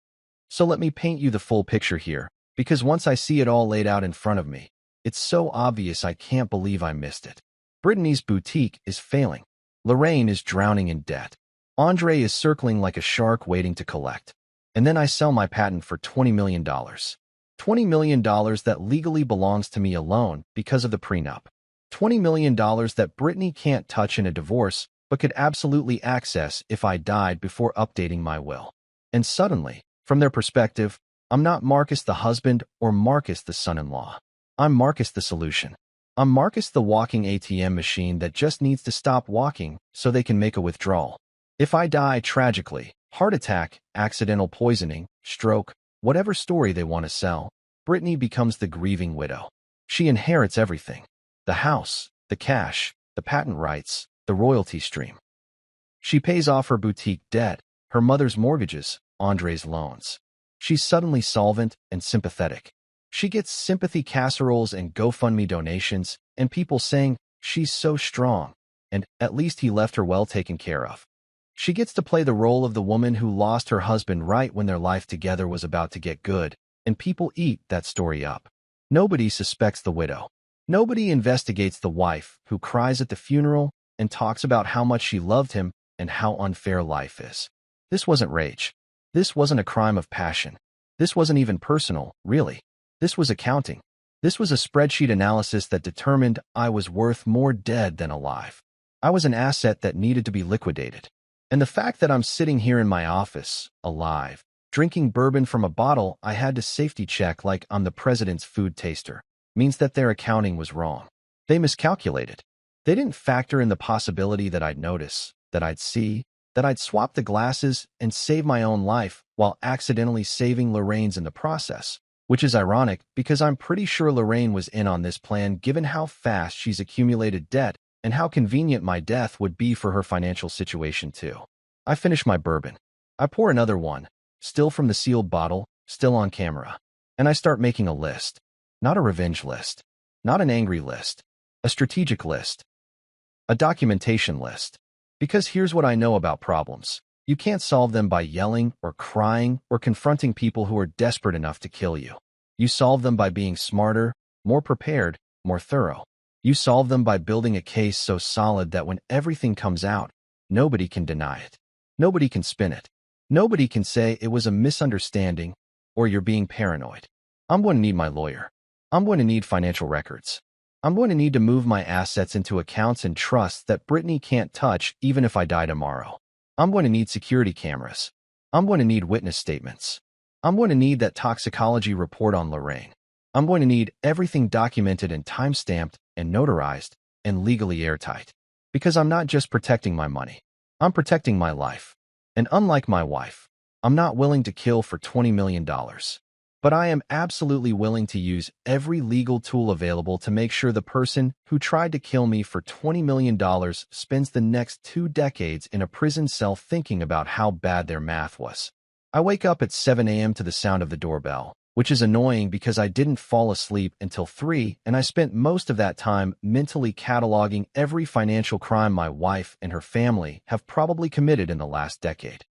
So let me paint you the full picture here, because once I see it all laid out in front of me, it's so obvious I can't believe I missed it. Brittany's boutique is failing. Lorraine is drowning in debt. Andre is circling like a shark waiting to collect. And then I sell my patent for $20 million. $20 million that legally belongs to me alone because of the prenup. $20 million that Brittany can't touch in a divorce but could absolutely access if I died before updating my will. And suddenly, from their perspective, I'm not Marcus the husband or Marcus the son-in-law. I'm Marcus the solution. I'm Marcus the walking ATM machine that just needs to stop walking so they can make a withdrawal. If I die tragically, heart attack, accidental poisoning, stroke, whatever story they want to sell, Brittany becomes the grieving widow. She inherits everything. The house, the cash, the patent rights, the royalty stream. She pays off her boutique debt, her mother's mortgages, Andre's loans. She's suddenly solvent and sympathetic. She gets sympathy casseroles and GoFundMe donations, and people saying, she's so strong, and at least he left her well taken care of. She gets to play the role of the woman who lost her husband right when their life together was about to get good, and people eat that story up. Nobody suspects the widow. Nobody investigates the wife who cries at the funeral and talks about how much she loved him and how unfair life is. This wasn't rage. This wasn't a crime of passion. This wasn't even personal, really. This was accounting. This was a spreadsheet analysis that determined I was worth more dead than alive. I was an asset that needed to be liquidated. And the fact that I'm sitting here in my office, alive, drinking bourbon from a bottle I had to safety check like I'm the president's food taster, means that their accounting was wrong. They miscalculated. They didn't factor in the possibility that I'd notice, that I'd see, that I'd swap the glasses and save my own life while accidentally saving Lorraine's in the process. Which is ironic because I'm pretty sure Lorraine was in on this plan given how fast she's accumulated debt and how convenient my death would be for her financial situation too. I finish my bourbon. I pour another one, still from the sealed bottle, still on camera. And I start making a list. Not a revenge list. Not an angry list. A strategic list. A documentation list. Because here's what I know about problems. You can't solve them by yelling or crying or confronting people who are desperate enough to kill you. You solve them by being smarter, more prepared, more thorough. You solve them by building a case so solid that when everything comes out, nobody can deny it. Nobody can spin it. Nobody can say it was a misunderstanding or you're being paranoid. I'm going to need my lawyer. I'm going to need financial records. I'm going to need to move my assets into accounts and trusts that Brittany can't touch even if I die tomorrow. I'm going to need security cameras. I'm going to need witness statements. I'm going to need that toxicology report on Lorraine. I'm going to need everything documented and time-stamped and notarized and legally airtight. Because I'm not just protecting my money. I'm protecting my life. And unlike my wife, I'm not willing to kill for $20 million. But I am absolutely willing to use every legal tool available to make sure the person who tried to kill me for $20 million spends the next 2 decades in a prison cell thinking about how bad their math was. I wake up at 7 a.m. to the sound of the doorbell, which is annoying because I didn't fall asleep until 3, and I spent most of that time mentally cataloging every financial crime my wife and her family have probably committed in the last decade.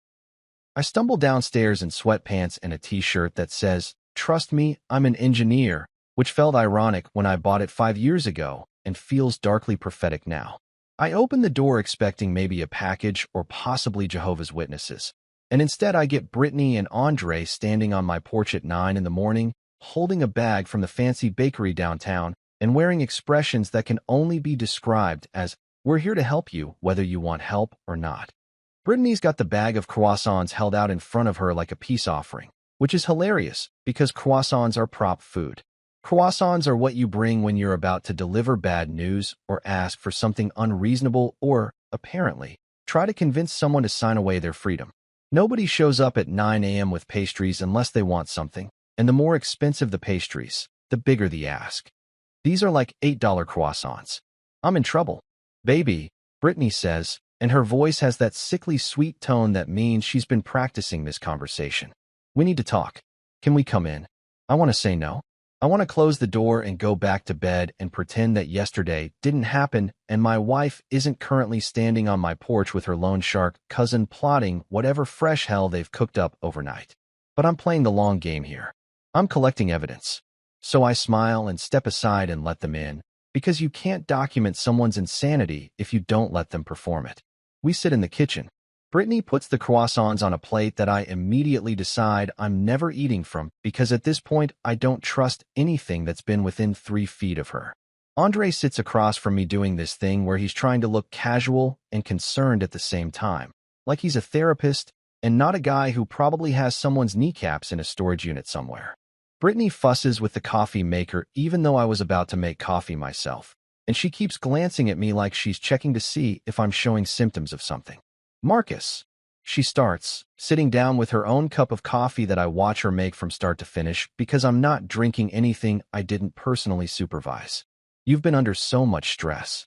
I stumble downstairs in sweatpants and a t-shirt that says, "Trust me, I'm an engineer," which felt ironic when I bought it 5 years ago and feels darkly prophetic now. I open the door expecting maybe a package or possibly Jehovah's Witnesses, and instead I get Brittany and Andre standing on my porch at 9 in the morning, holding a bag from the fancy bakery downtown and wearing expressions that can only be described as, "We're here to help you whether you want help or not." Brittany's got the bag of croissants held out in front of her like a peace offering, which is hilarious because croissants are prop food. Croissants are what you bring when you're about to deliver bad news or ask for something unreasonable or, apparently, try to convince someone to sign away their freedom. Nobody shows up at 9 a.m. with pastries unless they want something, and the more expensive the pastries, the bigger the ask. These are like $8 croissants. I'm in trouble. "Baby," Brittany says, and her voice has that sickly sweet tone that means she's been practicing this conversation. "We need to talk. Can we come in?" I want to say no. I want to close the door and go back to bed and pretend that yesterday didn't happen and my wife isn't currently standing on my porch with her loan shark cousin plotting whatever fresh hell they've cooked up overnight. But I'm playing the long game here. I'm collecting evidence. So I smile and step aside and let them in, because you can't document someone's insanity if you don't let them perform it. We sit in the kitchen. Brittany puts the croissants on a plate that I immediately decide I'm never eating from because at this point I don't trust anything that's been within 3 feet of her. Andre sits across from me doing this thing where he's trying to look casual and concerned at the same time, like he's a therapist and not a guy who probably has someone's kneecaps in a storage unit somewhere. Brittany fusses with the coffee maker even though I was about to make coffee myself, and she keeps glancing at me like she's checking to see if I'm showing symptoms of something. "Marcus," she starts, sitting down with her own cup of coffee that I watch her make from start to finish because I'm not drinking anything I didn't personally supervise. "You've been under so much stress.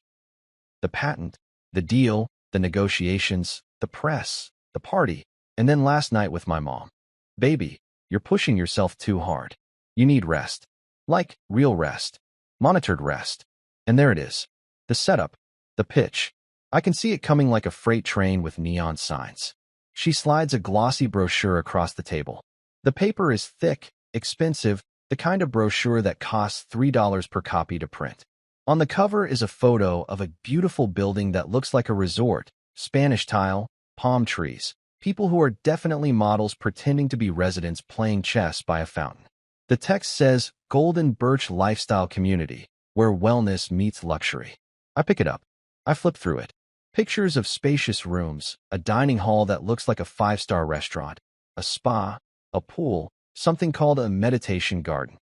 The patent, the deal, the negotiations, the press, the party, and then last night with my mom. Baby, you're pushing yourself too hard. You need rest. Like, real rest. Monitored rest. And there it is. The setup. The pitch. I can see it coming like a freight train with neon signs." She slides a glossy brochure across the table. The paper is thick, expensive, the kind of brochure that costs $3 per copy to print. On the cover is a photo of a beautiful building that looks like a resort, Spanish tile, palm trees, people who are definitely models pretending to be residents playing chess by a fountain. The text says, Golden Birch Lifestyle Community, where wellness meets luxury. I pick it up. I flip through it. Pictures of spacious rooms, a dining hall that looks like a five-star restaurant, a spa, a pool, something called a meditation garden.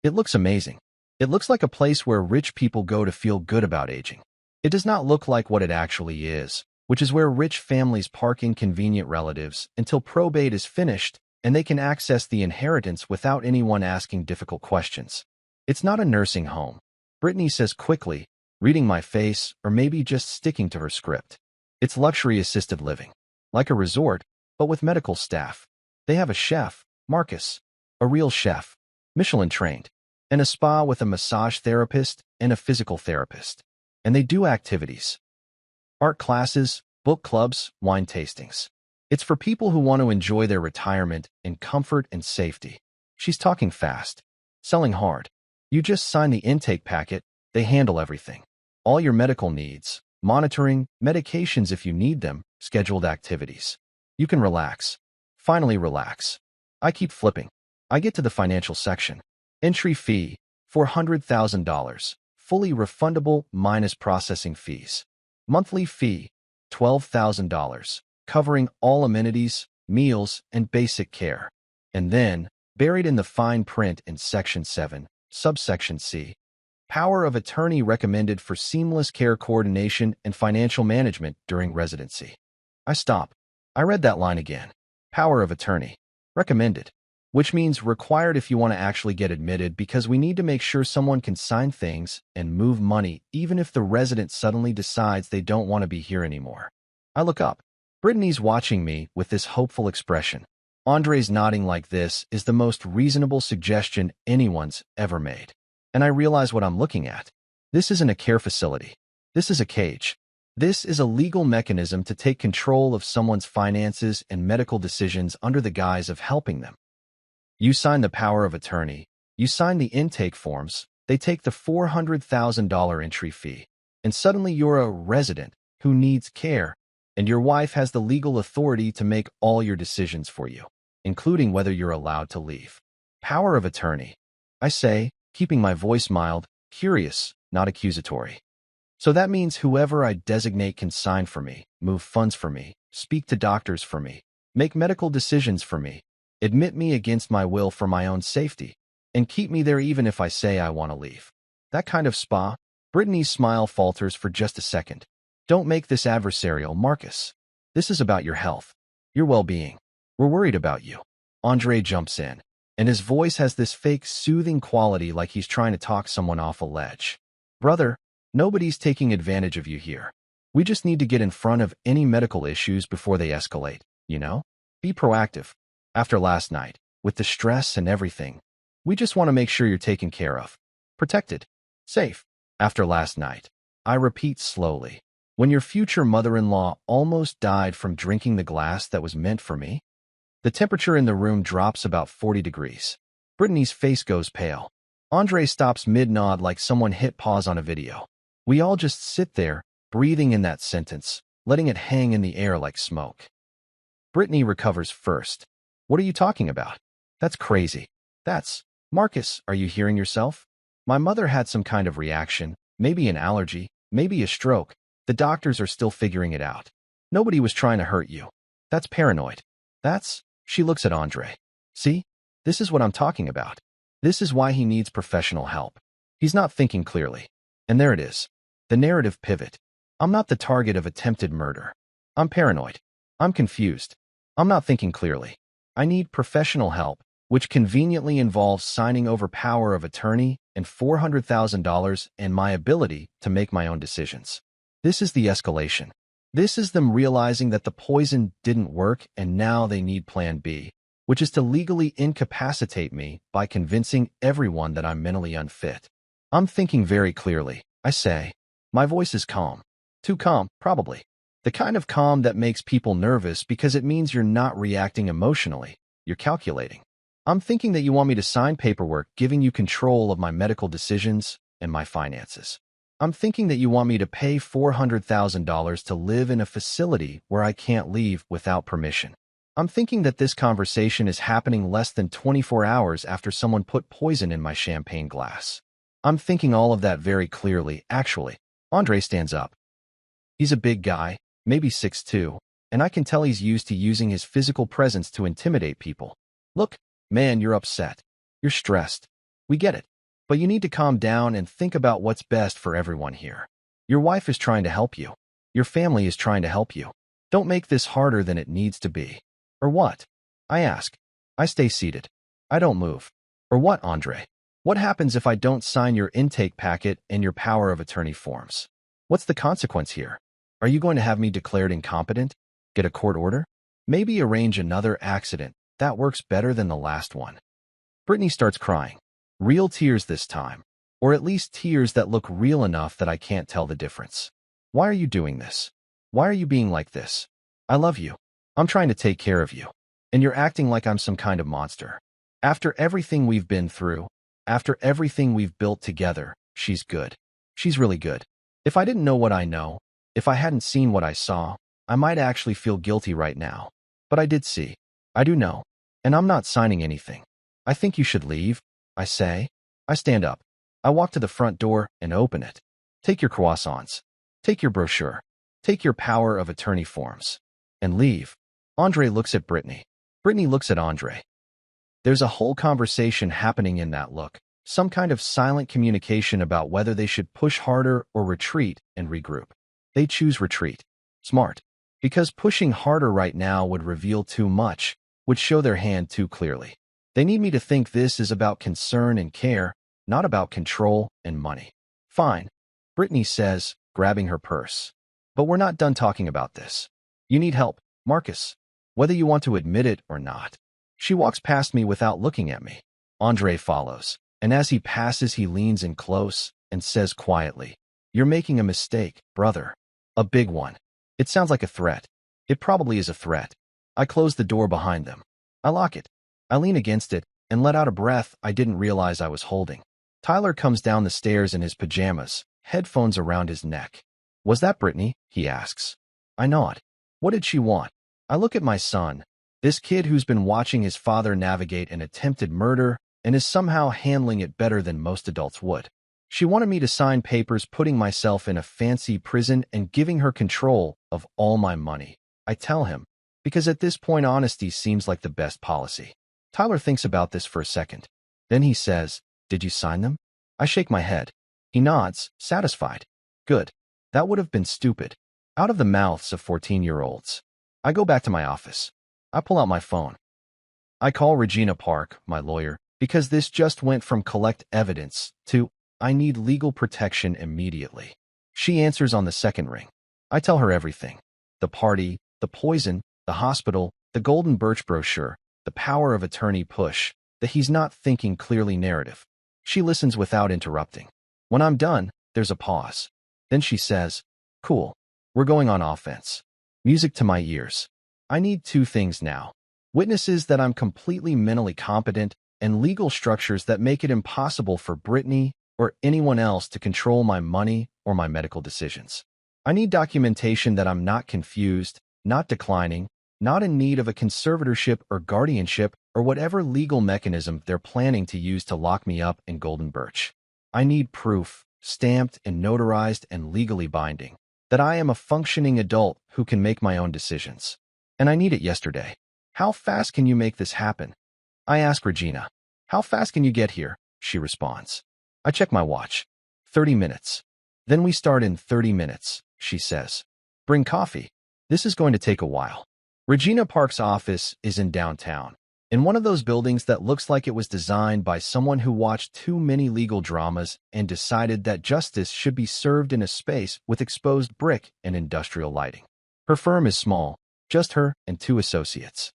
It looks amazing. It looks like a place where rich people go to feel good about aging. It does not look like what it actually is, which is where rich families park inconvenient relatives until probate is finished and they can access the inheritance without anyone asking difficult questions. It's not a nursing home, Brittany says quickly, reading my face or maybe just sticking to her script. It's luxury assisted living, like a resort, but with medical staff. They have a chef, Marcus, a real chef, Michelin trained, and a spa with a massage therapist and a physical therapist. And they do activities. Art classes, book clubs, wine tastings. It's for people who want to enjoy their retirement in comfort and safety. She's talking fast, selling hard. You just sign the intake packet, they handle everything. All your medical needs, monitoring, medications if you need them, scheduled activities. You can relax. Finally relax. I keep flipping. I get to the financial section. Entry fee, $400,000, fully refundable minus processing fees. Monthly fee, $12,000, covering all amenities, meals, and basic care. And then, buried in the fine print in Section 7, Subsection C, power of attorney recommended for seamless care coordination and financial management during residency. I stop. I read that line again. Power of attorney. Recommended. Which means required if you want to actually get admitted because we need to make sure someone can sign things and move money even if the resident suddenly decides they don't want to be here anymore. I look up. Brittany's watching me with this hopeful expression. Andre's nodding like this is the most reasonable suggestion anyone's ever made. And I realize what I'm looking at. This isn't a care facility. This is a cage. This is a legal mechanism to take control of someone's finances and medical decisions under the guise of helping them. You sign the power of attorney, you sign the intake forms, they take the $400,000 entry fee, and suddenly you're a resident who needs care, and your wife has the legal authority to make all your decisions for you, including whether you're allowed to leave. Power of attorney. I say, keeping my voice mild, curious, not accusatory. So that means whoever I designate can sign for me, move funds for me, speak to doctors for me, make medical decisions for me, admit me against my will for my own safety, and keep me there even if I say I want to leave. That kind of spa. Brittany's smile falters for just a second. Don't make this adversarial, Marcus. This is about your health, your well-being. We're worried about you. Andre jumps in, and his voice has this fake soothing quality like he's trying to talk someone off a ledge. Brother, nobody's taking advantage of you here. We just need to get in front of any medical issues before they escalate, you know? Be proactive. After last night, with the stress and everything, we just want to make sure you're taken care of. Protected. Safe. After last night, I repeat slowly. When your future mother-in-law almost died from drinking the glass that was meant for me, the temperature in the room drops about 40 degrees. Brittany's face goes pale. Andre stops mid-nod like someone hit pause on a video. We all just sit there, breathing in that sentence, letting it hang in the air like smoke. Brittany recovers first. What are you talking about? That's crazy. Marcus, are you hearing yourself? My mother had some kind of reaction, maybe an allergy, maybe a stroke. The doctors are still figuring it out. Nobody was trying to hurt you. That's paranoid. She looks at Andre. See? This is what I'm talking about. This is why he needs professional help. He's not thinking clearly. And there it is. The narrative pivot. I'm not the target of attempted murder. I'm paranoid. I'm confused. I'm not thinking clearly. I need professional help, which conveniently involves signing over power of attorney and $400,000 and my ability to make my own decisions. This is the escalation. This is them realizing that the poison didn't work and now they need plan B, which is to legally incapacitate me by convincing everyone that I'm mentally unfit. I'm thinking very clearly, I say. My voice is calm. Too calm, probably. The kind of calm that makes people nervous because it means you're not reacting emotionally. You're calculating. I'm thinking that you want me to sign paperwork giving you control of my medical decisions and my finances. I'm thinking that you want me to pay $400,000 to live in a facility where I can't leave without permission. I'm thinking that this conversation is happening less than 24 hours after someone put poison in my champagne glass. I'm thinking all of that very clearly, actually. Andre stands up. He's a big guy, maybe 6'2", and I can tell he's used to using his physical presence to intimidate people. Look, man, you're upset. You're stressed. We get it. But you need to calm down and think about what's best for everyone here. Your wife is trying to help you. Your family is trying to help you. Don't make this harder than it needs to be. Or what? I ask. I stay seated. I don't move. Or what, Andre? What happens if I don't sign your intake packet and your power of attorney forms? What's the consequence here? Are you going to have me declared incompetent? Get a court order? Maybe arrange another accident. That works better than the last one. Brittany starts crying. Real tears this time. Or at least tears that look real enough that I can't tell the difference. Why are you doing this? Why are you being like this? I love you. I'm trying to take care of you. And you're acting like I'm some kind of monster. After everything we've been through, after everything we've built together, she's good. She's really good. If I didn't know what I know, if I hadn't seen what I saw, I might actually feel guilty right now. But I did see. I do know. And I'm not signing anything. I think you should leave, I say. I stand up. I walk to the front door and open it. Take your croissants. Take your brochure. Take your power of attorney forms. And leave. Andre looks at Brittany. Brittany looks at Andre. There's a whole conversation happening in that look. Some kind of silent communication about whether they should push harder or retreat and regroup. They choose retreat. Smart. Because pushing harder right now would reveal too much, would show their hand too clearly. They need me to think this is about concern and care, not about control and money. Fine, Brittany says, grabbing her purse. But we're not done talking about this. You need help, Marcus. Whether you want to admit it or not. She walks past me without looking at me. Andre follows, and as he passes he leans in close and says quietly, "You're making a mistake, brother. A big one." It sounds like a threat. It probably is a threat. I close the door behind them. I lock it. I lean against it and let out a breath I didn't realize I was holding. Tyler comes down the stairs in his pajamas, headphones around his neck. "Was that Brittany?" he asks. I nod. What did she want? I look at my son, this kid who's been watching his father navigate an attempted murder and is somehow handling it better than most adults would. She wanted me to sign papers putting myself in a fancy prison and giving her control of all my money. I tell him, because at this point honesty seems like the best policy. Tyler thinks about this for a second. Then he says, "Did you sign them?" I shake my head. He nods, satisfied. Good. That would have been stupid. Out of the mouths of 14-year-olds. I go back to my office. I pull out my phone. I call Regina Park, my lawyer, because this just went from collect evidence to I need legal protection immediately. She answers on the second ring. I tell her everything. The party, the poison, the hospital, the Golden Birch brochure, the power of attorney push, the he's not thinking clearly narrative. She listens without interrupting. When I'm done, there's a pause. Then she says, "Cool. We're going on offense." Music to my ears. I need two things now. Witnesses that I'm completely mentally competent and legal structures that make it impossible for Brittany or anyone else to control my money or my medical decisions. I need documentation that I'm not confused, not declining, not in need of a conservatorship or guardianship or whatever legal mechanism they're planning to use to lock me up in Golden Birch. I need proof, stamped and notarized and legally binding, that I am a functioning adult who can make my own decisions. And I need it yesterday. How fast can you make this happen? I ask Regina. How fast can you get here? She responds. I check my watch. 30 minutes. Then we start in 30 minutes, she says. Bring coffee. This is going to take a while. Regina Park's office is in downtown, in one of those buildings that looks like it was designed by someone who watched too many legal dramas and decided that justice should be served in a space with exposed brick and industrial lighting. Her firm is small, just her and 2 associates.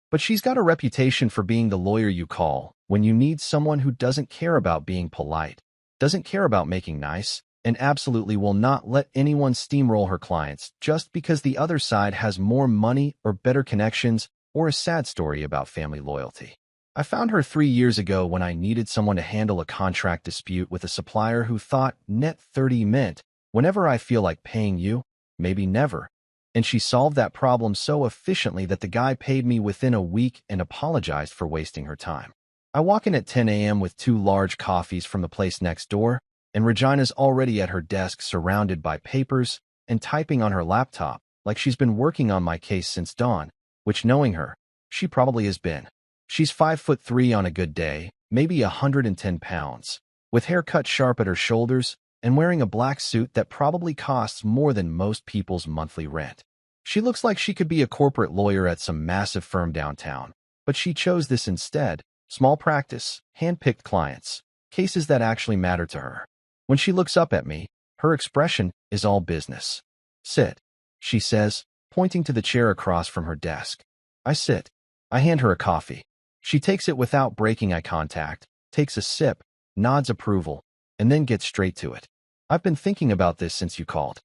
But she's got a reputation for being the lawyer you call when you need someone who doesn't care about being polite, doesn't care about making nice, and absolutely will not let anyone steamroll her clients just because the other side has more money or better connections or a sad story about family loyalty. I found her 3 years ago when I needed someone to handle a contract dispute with a supplier who thought net 30 meant, whenever I feel like paying you, maybe never. And she solved that problem so efficiently that the guy paid me within a week and apologized for wasting her time. I walk in at 10 a.m. with 2 large coffees from the place next door, and Regina's already at her desk surrounded by papers and typing on her laptop like she's been working on my case since dawn, which, knowing her, she probably has been. She's 5'3" on a good day, maybe 110 pounds, with hair cut sharp at her shoulders and wearing a black suit that probably costs more than most people's monthly rent. She looks like she could be a corporate lawyer at some massive firm downtown, but she chose this instead: small practice, hand-picked clients, cases that actually matter to her. When she looks up at me, her expression is all business. "Sit," she says, pointing to the chair across from her desk. I sit. I hand her a coffee. She takes it without breaking eye contact, takes a sip, nods approval, and then gets straight to it. "I've been thinking about this since you called.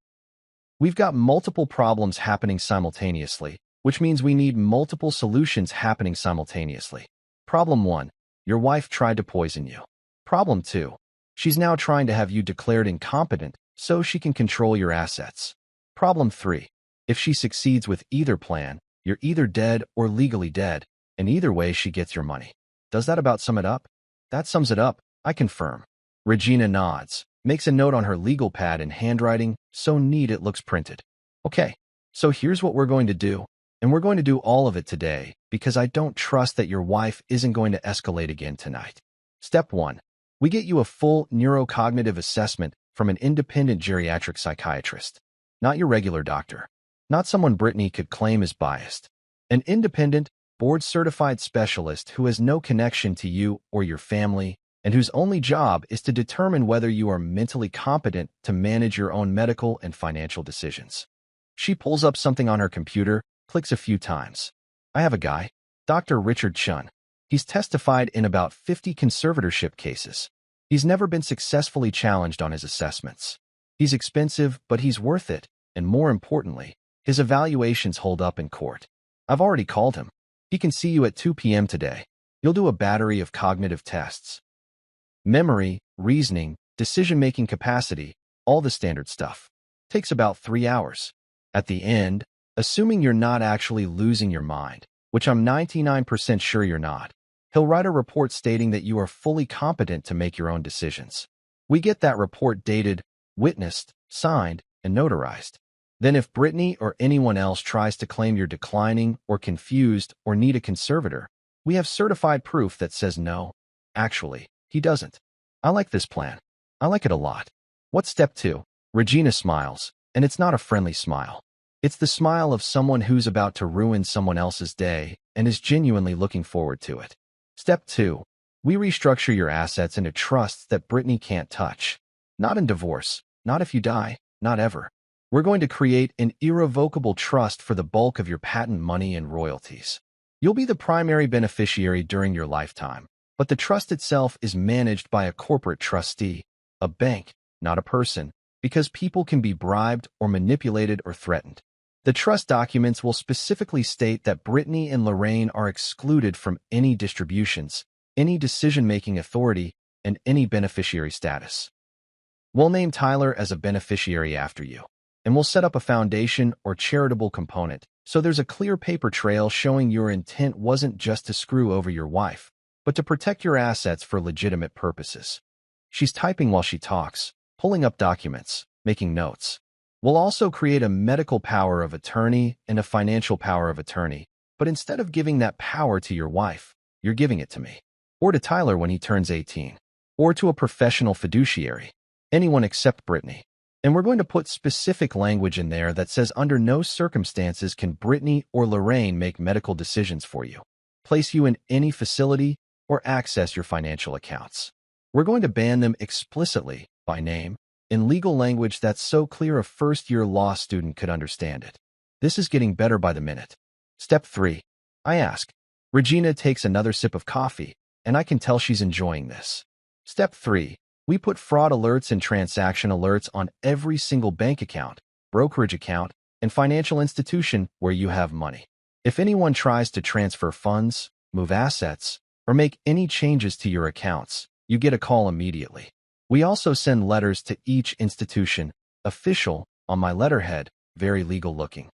We've got multiple problems happening simultaneously, which means we need multiple solutions happening simultaneously. Problem 1, your wife tried to poison you. Problem 2, she's now trying to have you declared incompetent so she can control your assets. Problem 3, if she succeeds with either plan, you're either dead or legally dead, and either way she gets your money. Does that about sum it up?" "That sums it up," I confirm. Regina nods, makes a note on her legal pad in handwriting so neat it looks printed. "Okay, so here's what we're going to do, and we're going to do all of it today because I don't trust that your wife isn't going to escalate again tonight. Step 1, we get you a full neurocognitive assessment from an independent geriatric psychiatrist. Not your regular doctor. Not someone Brittany could claim is biased. An independent, board-certified specialist who has no connection to you or your family, and whose only job is to determine whether you are mentally competent to manage your own medical and financial decisions." She pulls up something on her computer, clicks a few times. "I have a guy, Dr. Richard Chun. He's testified in about 50 conservatorship cases. He's never been successfully challenged on his assessments. He's expensive, but he's worth it, and more importantly, his evaluations hold up in court. I've already called him. He can see you at 2 p.m. today. You'll do a battery of cognitive tests. Memory, reasoning, decision-making capacity, all the standard stuff. Takes about 3 hours. At the end, assuming you're not actually losing your mind, which I'm 99% sure you're not, he'll write a report stating that you are fully competent to make your own decisions. We get that report dated, witnessed, signed, and notarized. Then if Brittany or anyone else tries to claim you're declining or confused or need a conservator, we have certified proof that says no, actually, he doesn't. I like this plan. I like it a lot. What's step 2? Regina smiles, and it's not a friendly smile. It's the smile of someone who's about to ruin someone else's day and is genuinely looking forward to it. Step 2. We restructure your assets into trusts that Brittany can't touch. Not in divorce, not if you die, not ever. We're going to create an irrevocable trust for the bulk of your patent money and royalties. You'll be the primary beneficiary during your lifetime, but the trust itself is managed by a corporate trustee, a bank, not a person, because people can be bribed or manipulated or threatened. The trust documents will specifically state that Brittany and Lorraine are excluded from any distributions, any decision-making authority, and any beneficiary status. We'll name Tyler as a beneficiary after you, and we'll set up a foundation or charitable component so there's a clear paper trail showing your intent wasn't just to screw over your wife, but to protect your assets for legitimate purposes. She's typing while she talks, pulling up documents, making notes. We'll also create a medical power of attorney and a financial power of attorney, but instead of giving that power to your wife, you're giving it to me, or to Tyler when he turns 18, or to a professional fiduciary, anyone except Brittany. And we're going to put specific language in there that says under no circumstances can Brittany or Lorraine make medical decisions for you, place you in any facility, or access your financial accounts. We're going to ban them explicitly, by name, in legal language that's so clear a first-year law student could understand it. This is getting better by the minute. Step 3. I ask. Regina takes another sip of coffee, and I can tell she's enjoying this. Step 3. We put fraud alerts and transaction alerts on every single bank account, brokerage account, and financial institution where you have money. If anyone tries to transfer funds, move assets, or make any changes to your accounts, you get a call immediately. We also send letters to each institution, official, on my letterhead, very legal looking,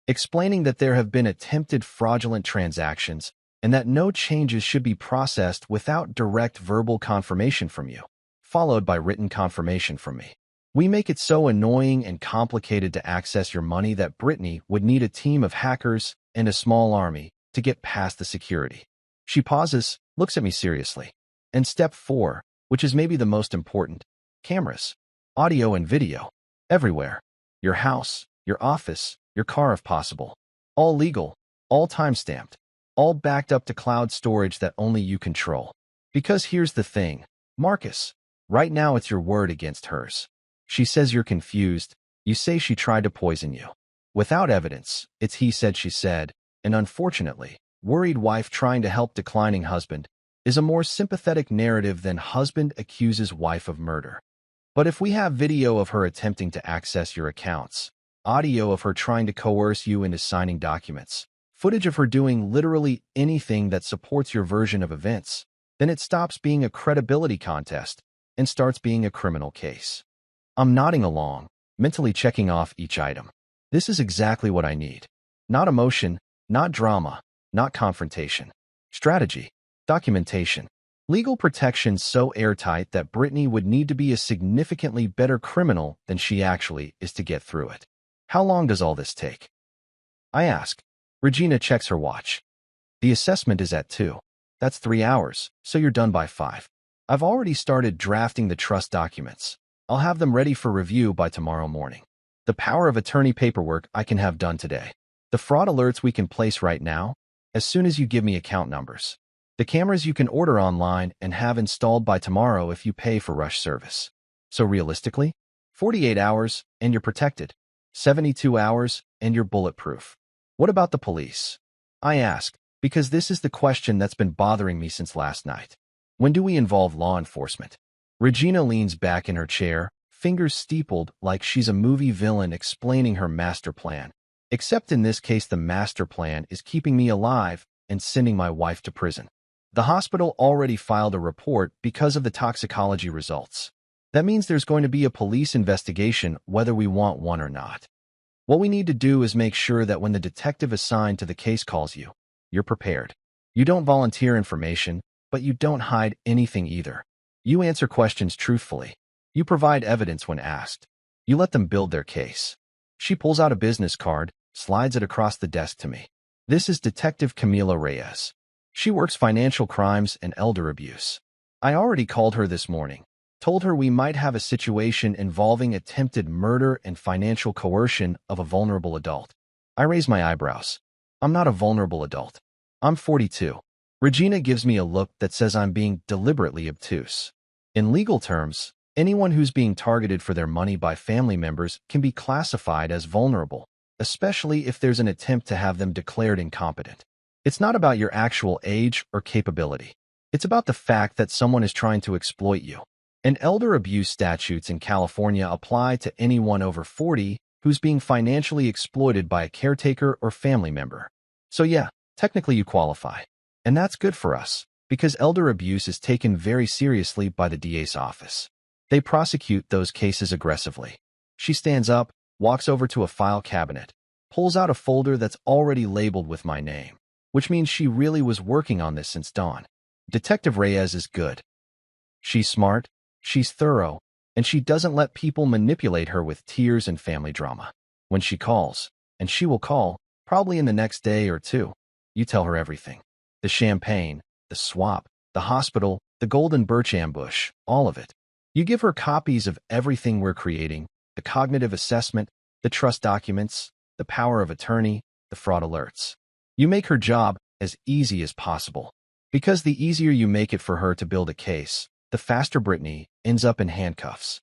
explaining that there have been attempted fraudulent transactions and that no changes should be processed without direct verbal confirmation from you, followed by written confirmation from me. We make it so annoying and complicated to access your money that Brittany would need a team of hackers and a small army to get past the security. She pauses, looks at me seriously. And step 4, which is maybe the most important, cameras, audio and video, everywhere. Your house, your office, your car if possible. All legal, all time-stamped, all backed up to cloud storage that only you control. Because here's the thing, Marcus, right now it's your word against hers. She says you're confused, you say she tried to poison you. Without evidence, it's he said she said, and unfortunately, worried wife trying to help declining husband is a more sympathetic narrative than husband accuses wife of murder. But if we have video of her attempting to access your accounts, audio of her trying to coerce you into signing documents, footage of her doing literally anything that supports your version of events, then it stops being a credibility contest and starts being a criminal case. I'm nodding along, mentally checking off each item. This is exactly what I need. Not emotion, not drama, not confrontation. Strategy, documentation, legal protection so airtight that Brittany would need to be a significantly better criminal than she actually is to get through it. How long does all this take? I ask. Regina checks her watch. The assessment is at 2. That's 3 hours, so you're done by 5. I've already started drafting the trust documents. I'll have them ready for review by tomorrow morning. The power of attorney paperwork I can have done today. The fraud alerts we can place right now, as soon as you give me account numbers. The cameras you can order online and have installed by tomorrow if you pay for rush service. So realistically, 48 hours and you're protected. 72 hours and you're bulletproof. What about the police? I ask, because this is the question that's been bothering me since last night. When do we involve law enforcement? Regina leans back in her chair, fingers steepled like she's a movie villain explaining her master plan. Except in this case, the master plan is keeping me alive and sending my wife to prison. The hospital already filed a report because of the toxicology results. That means there's going to be a police investigation whether we want one or not. What we need to do is make sure that when the detective assigned to the case calls you, you're prepared. You don't volunteer information, but you don't hide anything either. You answer questions truthfully. You provide evidence when asked. You let them build their case. She pulls out a business card, slides it across the desk to me. This is Detective Camila Reyes. She works financial crimes and elder abuse. I already called her this morning. Told her we might have a situation involving attempted murder and financial coercion of a vulnerable adult. I raise my eyebrows. I'm not a vulnerable adult. I'm 42. Regina gives me a look that says I'm being deliberately obtuse. In legal terms, anyone who's being targeted for their money by family members can be classified as vulnerable, especially if there's an attempt to have them declared incompetent. It's not about your actual age or capability. It's about the fact that someone is trying to exploit you. And elder abuse statutes in California apply to anyone over 40 who's being financially exploited by a caretaker or family member. So yeah, technically you qualify. And that's good for us, because elder abuse is taken very seriously by the DA's office. They prosecute those cases aggressively. She stands up, walks over to a file cabinet, pulls out a folder that's already labeled with my name, which means she really was working on this since dawn. Detective Reyes is good. She's smart, she's thorough, and she doesn't let people manipulate her with tears and family drama. When she calls, and she will call, probably in the next day or two, you tell her everything. The champagne, the swap, the hospital, the golden birch ambush, all of it. You give her copies of everything we're creating, the cognitive assessment, the trust documents, the power of attorney, the fraud alerts. You make her job as easy as possible. Because the easier you make it for her to build a case, the faster Brittany ends up in handcuffs.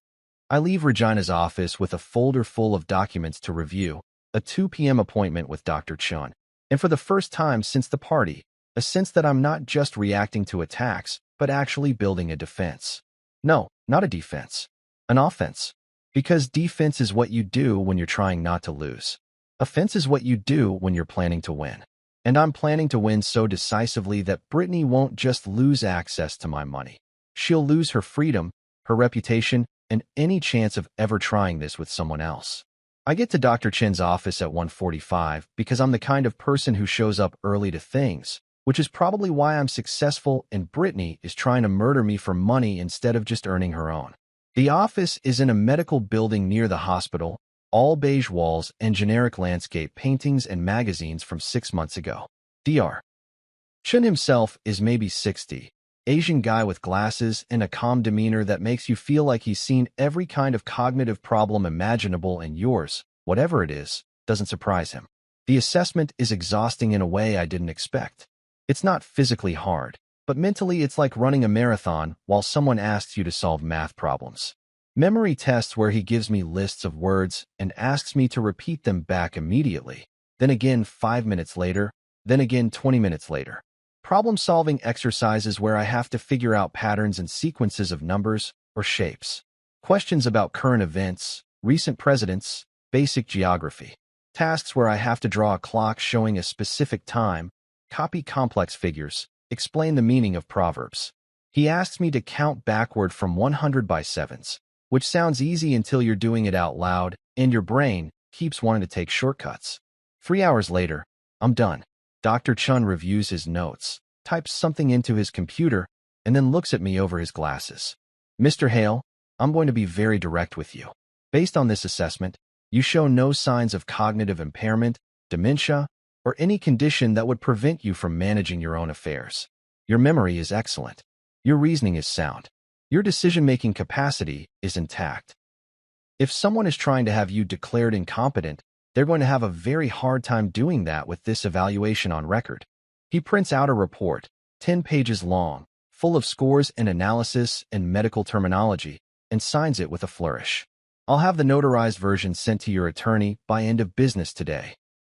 I leave Regina's office with a folder full of documents to review, a 2 p.m. appointment with Dr. Chun, and for the first time since the party, a sense that I'm not just reacting to attacks, but actually building a defense. No, not a defense. An offense. Because defense is what you do when you're trying not to lose. Offense is what you do when you're planning to win. And I'm planning to win so decisively that Brittany won't just lose access to my money. She'll lose her freedom, her reputation, and any chance of ever trying this with someone else. I get to Dr. Chen's office at 1:45 because I'm the kind of person who shows up early to things, which is probably why I'm successful and Brittany is trying to murder me for money instead of just earning her own. The office is in a medical building near the hospital, all beige walls and generic landscape paintings and magazines from 6 months ago. Dr. Chen himself is maybe 60, Asian guy with glasses and a calm demeanor that makes you feel like he's seen every kind of cognitive problem imaginable, and yours, whatever it is, doesn't surprise him. The assessment is exhausting in a way I didn't expect. It's not physically hard, but mentally it's like running a marathon while someone asks you to solve math problems. Memory tests where he gives me lists of words and asks me to repeat them back immediately, then again 5 minutes later, then again 20 minutes later. Problem-solving exercises where I have to figure out patterns and sequences of numbers or shapes. Questions about current events, recent presidents, basic geography. Tasks where I have to draw a clock showing a specific time, copy complex figures, explain the meaning of proverbs. He asks me to count backward from 100 by sevens, which sounds easy until you're doing it out loud, and your brain keeps wanting to take shortcuts. 3 hours later, I'm done. Dr. Chen reviews his notes, types something into his computer, and then looks at me over his glasses. Mr. Hale, I'm going to be very direct with you. Based on this assessment, you show no signs of cognitive impairment, dementia, or any condition that would prevent you from managing your own affairs. Your memory is excellent. Your reasoning is sound. Your decision-making capacity is intact. If someone is trying to have you declared incompetent, they're going to have a very hard time doing that with this evaluation on record. He prints out a report, 10 pages long, full of scores and analysis and medical terminology, and signs it with a flourish. I'll have the notarized version sent to your attorney by end of business today.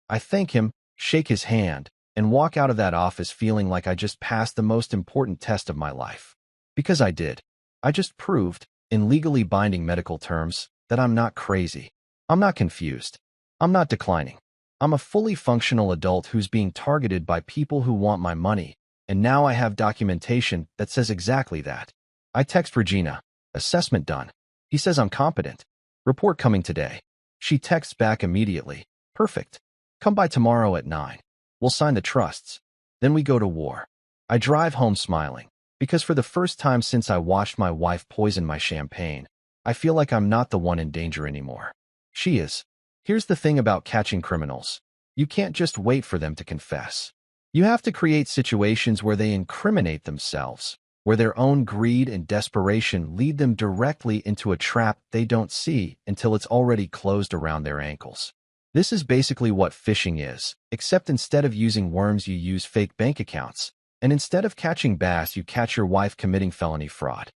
I thank him, shake his hand, and walk out of that office feeling like I just passed the most important test of my life. Because I did. I just proved, in legally binding medical terms, that I'm not crazy. I'm not confused. I'm not declining. I'm a fully functional adult who's being targeted by people who want my money, and now I have documentation that says exactly that. I text Regina. Assessment done. He says I'm competent. Report coming today. She texts back immediately. Perfect. Come by tomorrow at 9. We'll sign the trusts. Then we go to war. I drive home smiling, because for the first time since I watched my wife poison my champagne, I feel like I'm not the one in danger anymore. She is. Here's the thing about catching criminals. You can't just wait for them to confess. You have to create situations where they incriminate themselves, where their own greed and desperation lead them directly into a trap they don't see until it's already closed around their ankles. This is basically what phishing is, except instead of using worms you use fake bank accounts, and instead of catching bass you catch your wife committing felony fraud.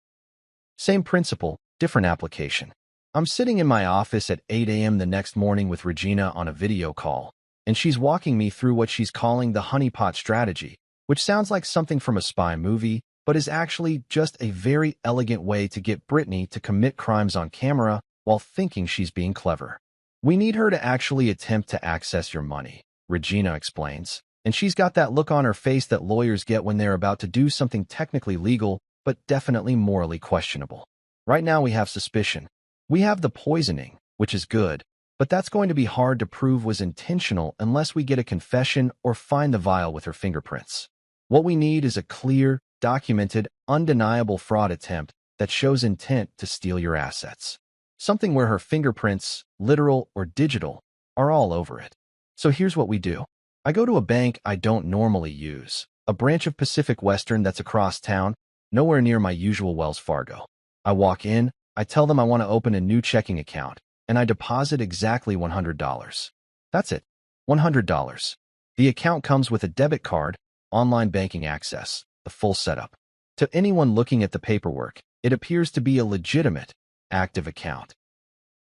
Same principle, different application. I'm sitting in my office at 8 a.m. the next morning with Regina on a video call, and she's walking me through what she's calling the honeypot strategy, which sounds like something from a spy movie, but is actually just a very elegant way to get Brittany to commit crimes on camera while thinking she's being clever. We need her to actually attempt to access your money, Regina explains, and she's got that look on her face that lawyers get when they're about to do something technically legal, but definitely morally questionable. Right now we have suspicion. We have the poisoning, which is good, but that's going to be hard to prove was intentional unless we get a confession or find the vial with her fingerprints. What we need is a clear, documented, undeniable fraud attempt that shows intent to steal your assets. Something where her fingerprints, literal or digital, are all over it. So here's what we do. I go to a bank I don't normally use, a branch of Pacific Western that's across town, nowhere near my usual Wells Fargo. I walk in, I tell them I want to open a new checking account, and I deposit exactly $100. That's it. $100. The account comes with a debit card, online banking access, the full setup. To anyone looking at the paperwork, it appears to be a legitimate, active account.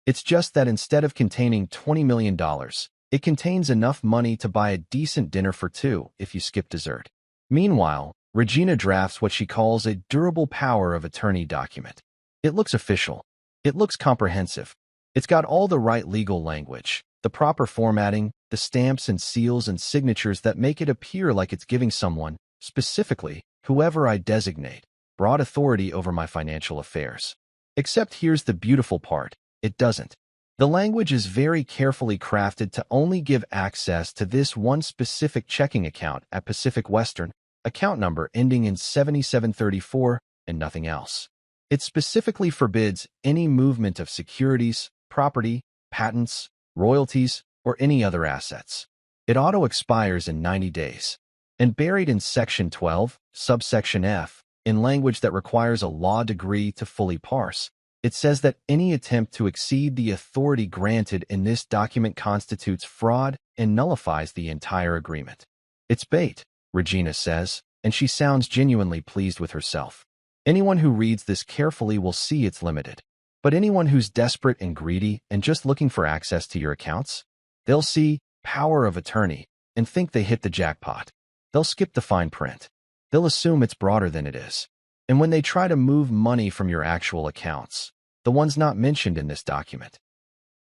It's just that instead of containing $20 million, it contains enough money to buy a decent dinner for two if you skip dessert. Meanwhile, Regina drafts what she calls a durable power of attorney document. It looks official. It looks comprehensive. It's got all the right legal language, the proper formatting, the stamps and seals and signatures that make it appear like it's giving someone, specifically, whoever I designate, broad authority over my financial affairs. Except here's the beautiful part, it doesn't. The language is very carefully crafted to only give access to this one specific checking account at Pacific Western, account number ending in 7734, and nothing else. It specifically forbids any movement of securities, property, patents, royalties, or any other assets. It auto-expires in 90 days. And buried in Section 12, subsection F, in language that requires a law degree to fully parse, it says that any attempt to exceed the authority granted in this document constitutes fraud and nullifies the entire agreement. It's bait, Regina says, and she sounds genuinely pleased with herself. Anyone who reads this carefully will see it's limited. But anyone who's desperate and greedy and just looking for access to your accounts, they'll see power of attorney and think they hit the jackpot. They'll skip the fine print. They'll assume it's broader than it is. And when they try to move money from your actual accounts, the ones not mentioned in this document,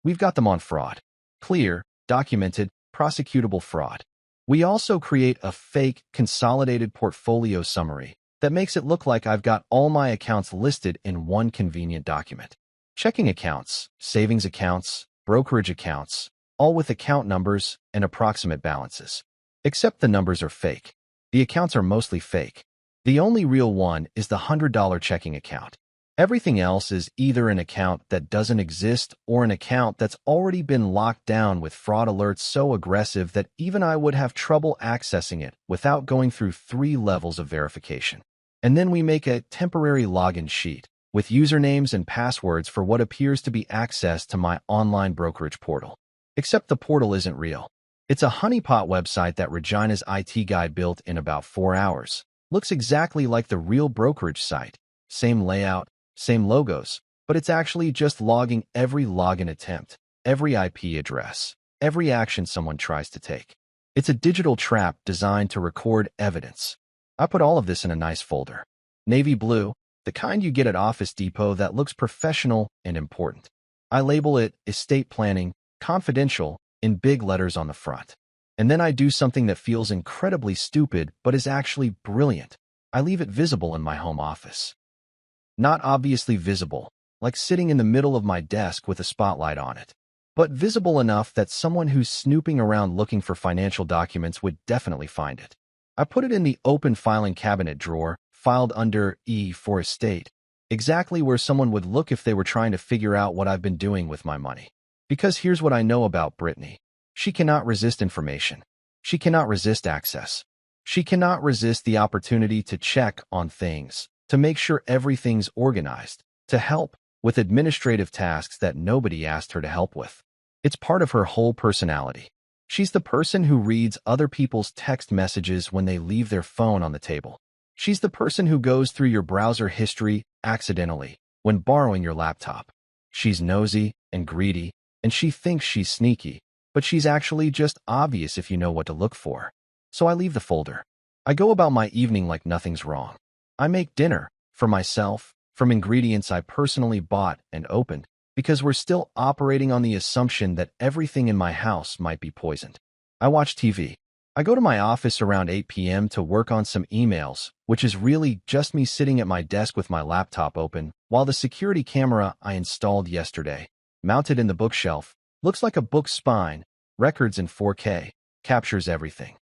we've got them on fraud. Clear, documented, prosecutable fraud. We also create a fake, consolidated portfolio summary that makes it look like I've got all my accounts listed in one convenient document. Checking accounts, savings accounts, brokerage accounts, all with account numbers and approximate balances. Except the numbers are fake. The accounts are mostly fake. The only real one is the $100 checking account. Everything else is either an account that doesn't exist or an account that's already been locked down with fraud alerts so aggressive that even I would have trouble accessing it without going through 3 levels of verification. And then we make a temporary login sheet with usernames and passwords for what appears to be access to my online brokerage portal. Except the portal isn't real. It's a honeypot website that Regina's IT guy built in about 4 hours. Looks exactly like the real brokerage site. Same layout, same logos, but it's actually just logging every login attempt, every IP address, every action someone tries to take. It's a digital trap designed to record evidence. I put all of this in a nice folder. Navy blue, the kind you get at Office Depot that looks professional and important. I label it Estate Planning, Confidential, in big letters on the front. And then I do something that feels incredibly stupid but is actually brilliant. I leave it visible in my home office. Not obviously visible, like sitting in the middle of my desk with a spotlight on it, but visible enough that someone who's snooping around looking for financial documents would definitely find it. I put it in the open filing cabinet drawer, filed under E for Estate, exactly where someone would look if they were trying to figure out what I've been doing with my money. Because here's what I know about Brittany. She cannot resist information. She cannot resist access. She cannot resist the opportunity to check on things, to make sure everything's organized, to help with administrative tasks that nobody asked her to help with. It's part of her whole personality. She's the person who reads other people's text messages when they leave their phone on the table. She's the person who goes through your browser history accidentally when borrowing your laptop. She's nosy and greedy, and she thinks she's sneaky, but she's actually just obvious if you know what to look for. So I leave the folder. I go about my evening like nothing's wrong. I make dinner, for myself, from ingredients I personally bought and opened, because we're still operating on the assumption that everything in my house might be poisoned. I watch TV. I go to my office around 8 p.m. to work on some emails, which is really just me sitting at my desk with my laptop open, while the security camera I installed yesterday, mounted in the bookshelf, looks like a book's spine, records in 4K, captures everything.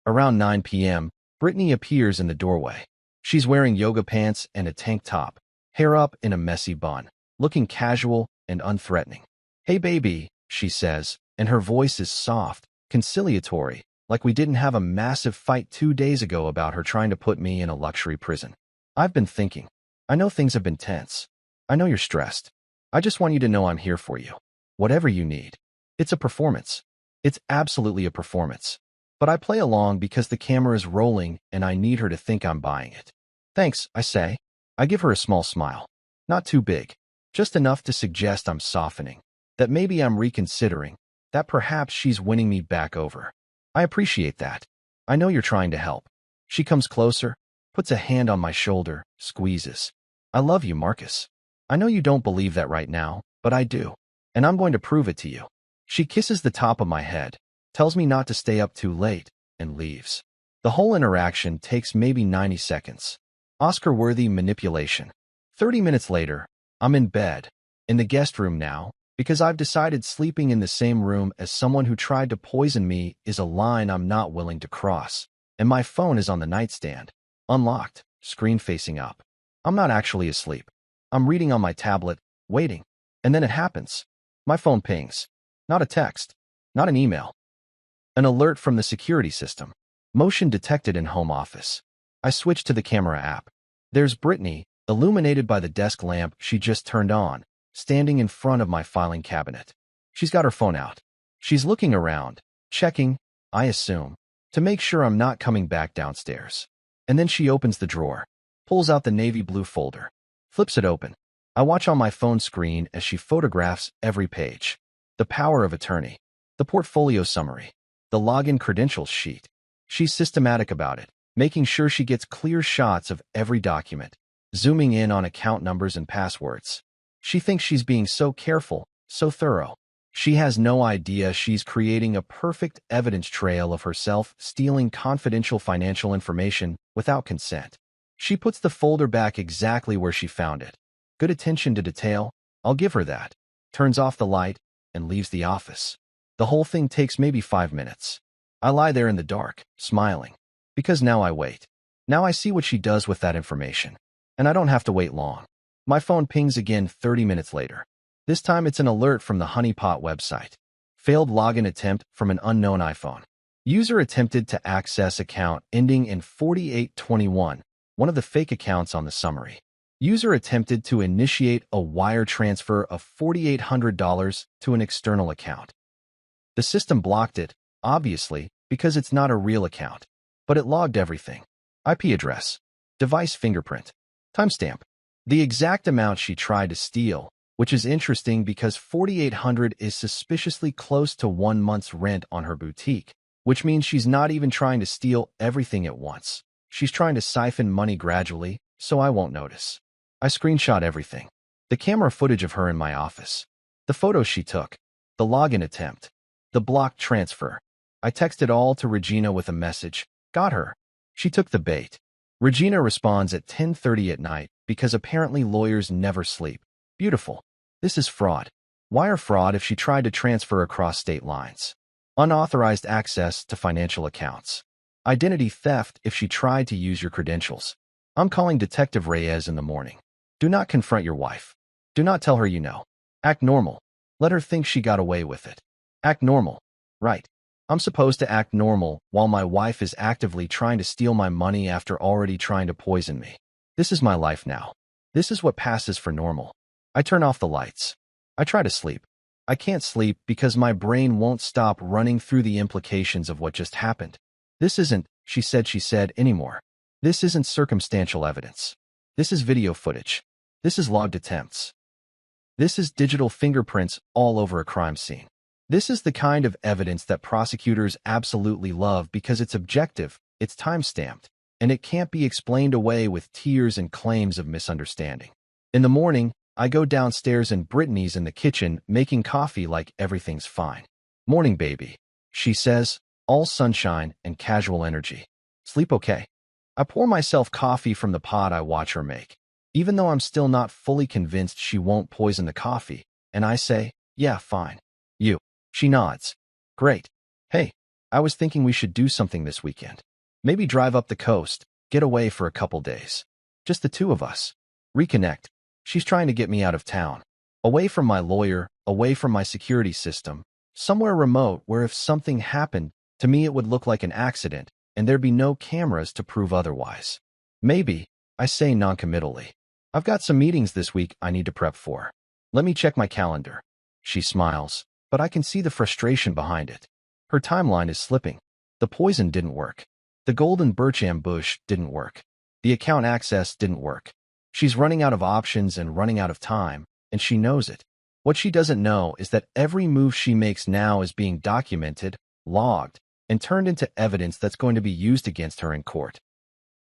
Around 9 p.m., Brittany appears in the doorway. She's wearing yoga pants and a tank top, hair up in a messy bun, looking casual and unthreatening. "Hey baby," she says, and her voice is soft, conciliatory, like we didn't have a massive fight 2 days ago about her trying to put me in a luxury prison. "I've been thinking. I know things have been tense. I know you're stressed. I just want you to know I'm here for you. Whatever you need. It's a performance. It's absolutely a performance. But I play along because the camera is rolling and I need her to think I'm buying it." "Thanks," I say. I give her a small smile. Not too big. Just enough to suggest I'm softening. That maybe I'm reconsidering. That perhaps she's winning me back over. "I appreciate that. I know you're trying to help." She comes closer, puts a hand on my shoulder, squeezes. "I love you, Marcus. I know you don't believe that right now, but I do. and I'm going to prove it to you. She kisses the top of my head, tells me not to stay up too late, and leaves. The whole interaction takes maybe 90 seconds. Oscar-worthy manipulation. 30 minutes later, I'm in bed, in the guest room now, because I've decided sleeping in the same room as someone who tried to poison me is a line I'm not willing to cross. And my phone is on the nightstand, unlocked, screen facing up. I'm not actually asleep. I'm reading on my tablet, waiting. And then it happens. My phone pings. Not a text. Not an email. An alert from the security system. Motion detected in home office. I switch to the camera app. There's Brittany, illuminated by the desk lamp she just turned on, standing in front of my filing cabinet. She's got her phone out. She's looking around, checking, I assume, to make sure I'm not coming back downstairs. And then she opens the drawer, pulls out the navy blue folder, flips it open. I watch on my phone screen as she photographs every page. The power of attorney, the portfolio summary, the login credentials sheet. She's systematic about it, making sure she gets clear shots of every document, zooming in on account numbers and passwords. She thinks she's being so careful, so thorough. She has no idea she's creating a perfect evidence trail of herself stealing confidential financial information without consent. She puts the folder back exactly where she found it. Good attention to detail, I'll give her that. Turns off the light and leaves the office. The whole thing takes maybe 5 minutes. I lie there in the dark, smiling. Because now I wait. Now I see what she does with that information. And I don't have to wait long. My phone pings again 30 minutes later. This time it's an alert from the Honeypot website. Failed login attempt from an unknown iPhone. User attempted to access account ending in 4821, one of the fake accounts on the summary. User attempted to initiate a wire transfer of $4,800 to an external account. The system blocked it, obviously, because it's not a real account. But it logged everything. IP address, device fingerprint, timestamp, the exact amount she tried to steal, which is interesting because $4,800 is suspiciously close to 1 month's rent on her boutique, which means she's not even trying to steal everything at once. She's trying to siphon money gradually, so I won't notice. I screenshot everything. The camera footage of her in my office, the photos she took, the login attempt, the blocked transfer. I texted all to Regina with a message. Got her. She took the bait. Regina responds at 10:30 at night because apparently lawyers never sleep. Beautiful. This is fraud. Wire fraud if she tried to transfer across state lines. Unauthorized access to financial accounts. Identity theft if she tried to use your credentials. I'm calling Detective Reyes in the morning. Do not confront your wife. Do not tell her you know. Act normal. Let her think she got away with it. Act normal. Right. I'm supposed to act normal while my wife is actively trying to steal my money after already trying to poison me. This is my life now. This is what passes for normal. I turn off the lights. I try to sleep. I can't sleep because my brain won't stop running through the implications of what just happened. This isn't, she said anymore. This isn't circumstantial evidence. This is video footage. This is logged attempts. This is digital fingerprints all over a crime scene. This is the kind of evidence that prosecutors absolutely love because it's objective, it's time-stamped, and it can't be explained away with tears and claims of misunderstanding. In the morning, I go downstairs and Brittany's in the kitchen making coffee like everything's fine. Morning, baby, she says, all sunshine and casual energy. Sleep okay? I pour myself coffee from the pot I watch her make, even though I'm still not fully convinced she won't poison the coffee, and I say, yeah, fine. You. She nods. Great. Hey, I was thinking we should do something this weekend. Maybe drive up the coast, get away for a couple days. Just the two of us. Reconnect. She's trying to get me out of town. Away from my lawyer, away from my security system. Somewhere remote where if something happened, to me it would look like an accident, and there'd be no cameras to prove otherwise. Maybe, I say noncommittally. I've got some meetings this week I need to prep for. Let me check my calendar. She smiles, but I can see the frustration behind it. Her timeline is slipping. The poison didn't work. The golden birch ambush didn't work. The account access didn't work. She's running out of options and running out of time, and she knows it. What she doesn't know is that every move she makes now is being documented, logged, and turned into evidence that's going to be used against her in court.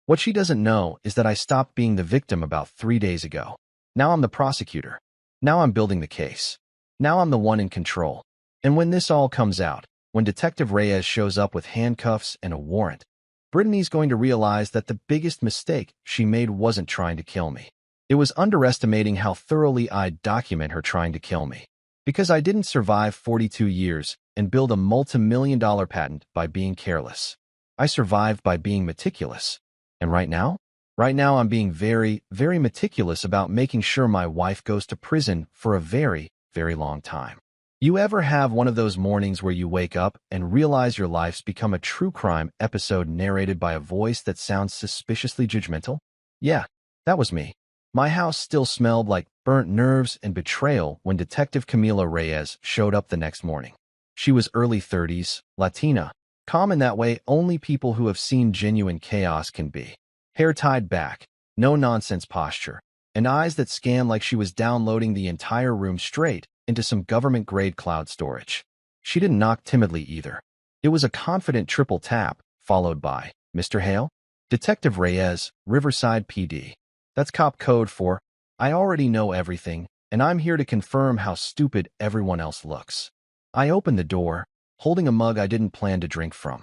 What she doesn't know is that I stopped being the victim about 3 days ago. Now I'm the prosecutor. Now I'm building the case. Now I'm the one in control. And when this all comes out, when Detective Reyes shows up with handcuffs and a warrant, Brittany's going to realize that the biggest mistake she made wasn't trying to kill me. It was underestimating how thoroughly I'd document her trying to kill me. Because I didn't survive 42 years and build a multi-million-dollar patent by being careless. I survived by being meticulous. And right now? Right now I'm being very, very meticulous about making sure my wife goes to prison for a very, very long time. You ever have one of those mornings where you wake up and realize your life's become a true crime episode narrated by a voice that sounds suspiciously judgmental? Yeah, that was me. My house still smelled like burnt nerves and betrayal when Detective Camila Reyes showed up the next morning. She was early 30s, Latina, calm in that way only people who have seen genuine chaos can be. Hair tied back, no-nonsense posture, and eyes that scanned like she was downloading the entire room straight into some government-grade cloud storage. She didn't knock timidly either. It was a confident triple tap, followed by, "Mr. Hale?" "Detective Reyes, Riverside PD." That's cop code for, "I already know everything, and I'm here to confirm how stupid everyone else looks." I opened the door, holding a mug I didn't plan to drink from.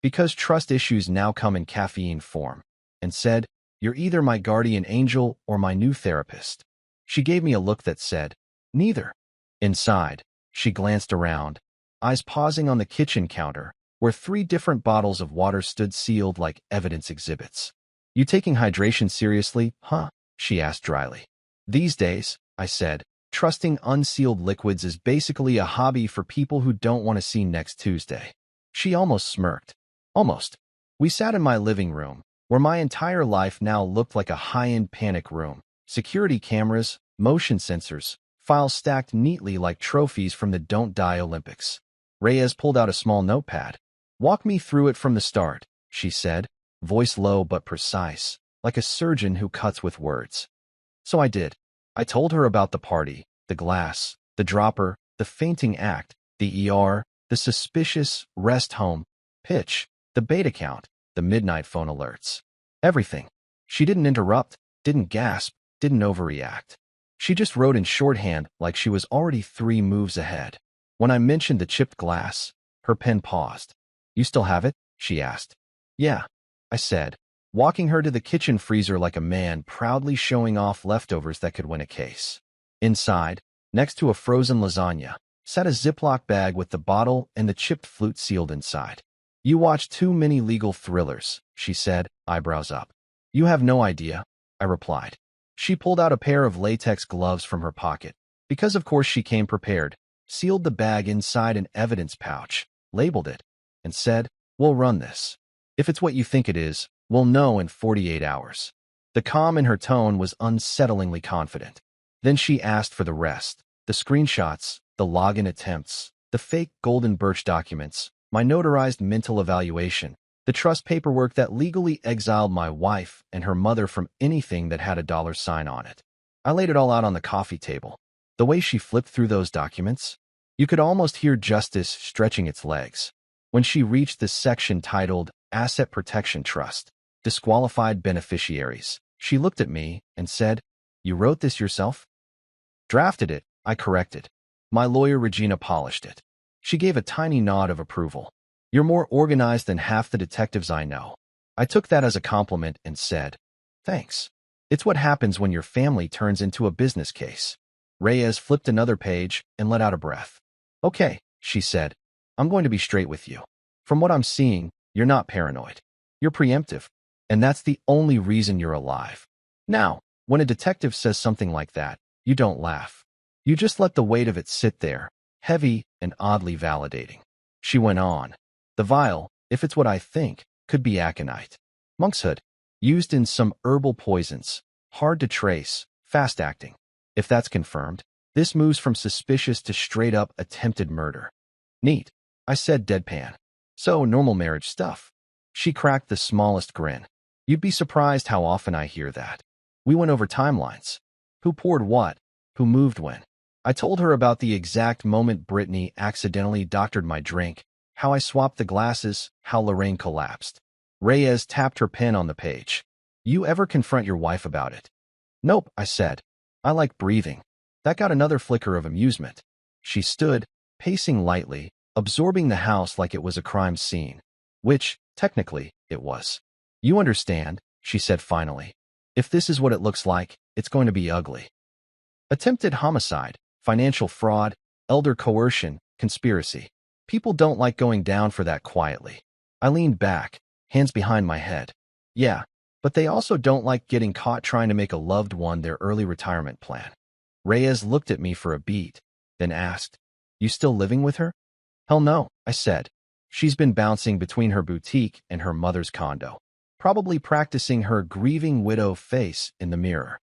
Because trust issues now come in caffeine form, and said, "You're either my guardian angel or my new therapist." She gave me a look that said, "Neither." Inside, she glanced around, eyes pausing on the kitchen counter, where 3 different bottles of water stood sealed like evidence exhibits. "You taking hydration seriously, huh?" she asked dryly. "These days," I said, "trusting unsealed liquids is basically a hobby for people who don't want to see next Tuesday." She almost smirked. Almost. We sat in my living room, where my entire life now looked like a high-end panic room. Security cameras, motion sensors, files stacked neatly like trophies from the Don't Die Olympics. Reyes pulled out a small notepad. "Walk me through it from the start," she said, voice low but precise, like a surgeon who cuts with words. So I did. I told her about the party, the glass, the dropper, the fainting act, the ER, the suspicious rest home pitch, the bait account, the midnight phone alerts. Everything. She didn't interrupt, didn't gasp, didn't overreact. She just wrote in shorthand like she was already 3 moves ahead. When I mentioned the chipped glass, her pen paused. "You still have it?" she asked. "Yeah," I said, walking her to the kitchen freezer like a man proudly showing off leftovers that could win a case. Inside, next to a frozen lasagna, sat a Ziploc bag with the bottle and the chipped flute sealed inside. "You watch too many legal thrillers," she said, eyebrows up. "You have no idea," I replied. She pulled out a pair of latex gloves from her pocket, because of course she came prepared, sealed the bag inside an evidence pouch, labeled it, and said, "We'll run this. If it's what you think it is, we'll know in 48 hours. The calm in her tone was unsettlingly confident. Then she asked for the rest, the screenshots, the login attempts, the fake Golden Birch documents, my notarized mental evaluation, the trust paperwork that legally exiled my wife and her mother from anything that had a dollar sign on it. I laid it all out on the coffee table. The way she flipped through those documents, you could almost hear justice stretching its legs. When she reached the section titled Asset Protection Trust, Disqualified Beneficiaries, she looked at me and said, "You wrote this yourself?" "Drafted it," I corrected. "My lawyer Regina polished it." She gave a tiny nod of approval. "You're more organized than half the detectives I know." I took that as a compliment and said, "Thanks. It's what happens when your family turns into a business case." Reyes flipped another page and let out a breath. "Okay," she said, "I'm going to be straight with you. From what I'm seeing, you're not paranoid. You're preemptive, and that's the only reason you're alive. Now, when a detective says something like that, you don't laugh. You just let the weight of it sit there, heavy and oddly validating." She went on. "The vial, if it's what I think, could be aconite. Monkshood, used in some herbal poisons, hard to trace, fast-acting. If that's confirmed, this moves from suspicious to straight-up attempted murder." "Neat," I said deadpan. "So, normal marriage stuff." She cracked the smallest grin. "You'd be surprised how often I hear that. We went over timelines. Who poured what? Who moved when?" I told her about the exact moment Brittany accidentally doctored my drink, how I swapped the glasses, how Lorraine collapsed. Reyes tapped her pen on the page. "You ever confront your wife about it?" "Nope," I said. "I like breathing. That got another flicker of amusement. She stood, pacing lightly, absorbing the house like it was a crime scene. Which, technically, it was. You understand, she said finally. If this is what it looks like, it's going to be ugly. Attempted homicide, financial fraud, elder coercion, conspiracy. People don't like going down for that quietly. I leaned back, hands behind my head. Yeah, but they also don't like getting caught trying to make a loved one their early retirement plan. Reyes looked at me for a beat, then asked, "You still living with her?" "Hell no," I said. "She's been bouncing between her boutique and her mother's condo, probably practicing her grieving widow face in the mirror."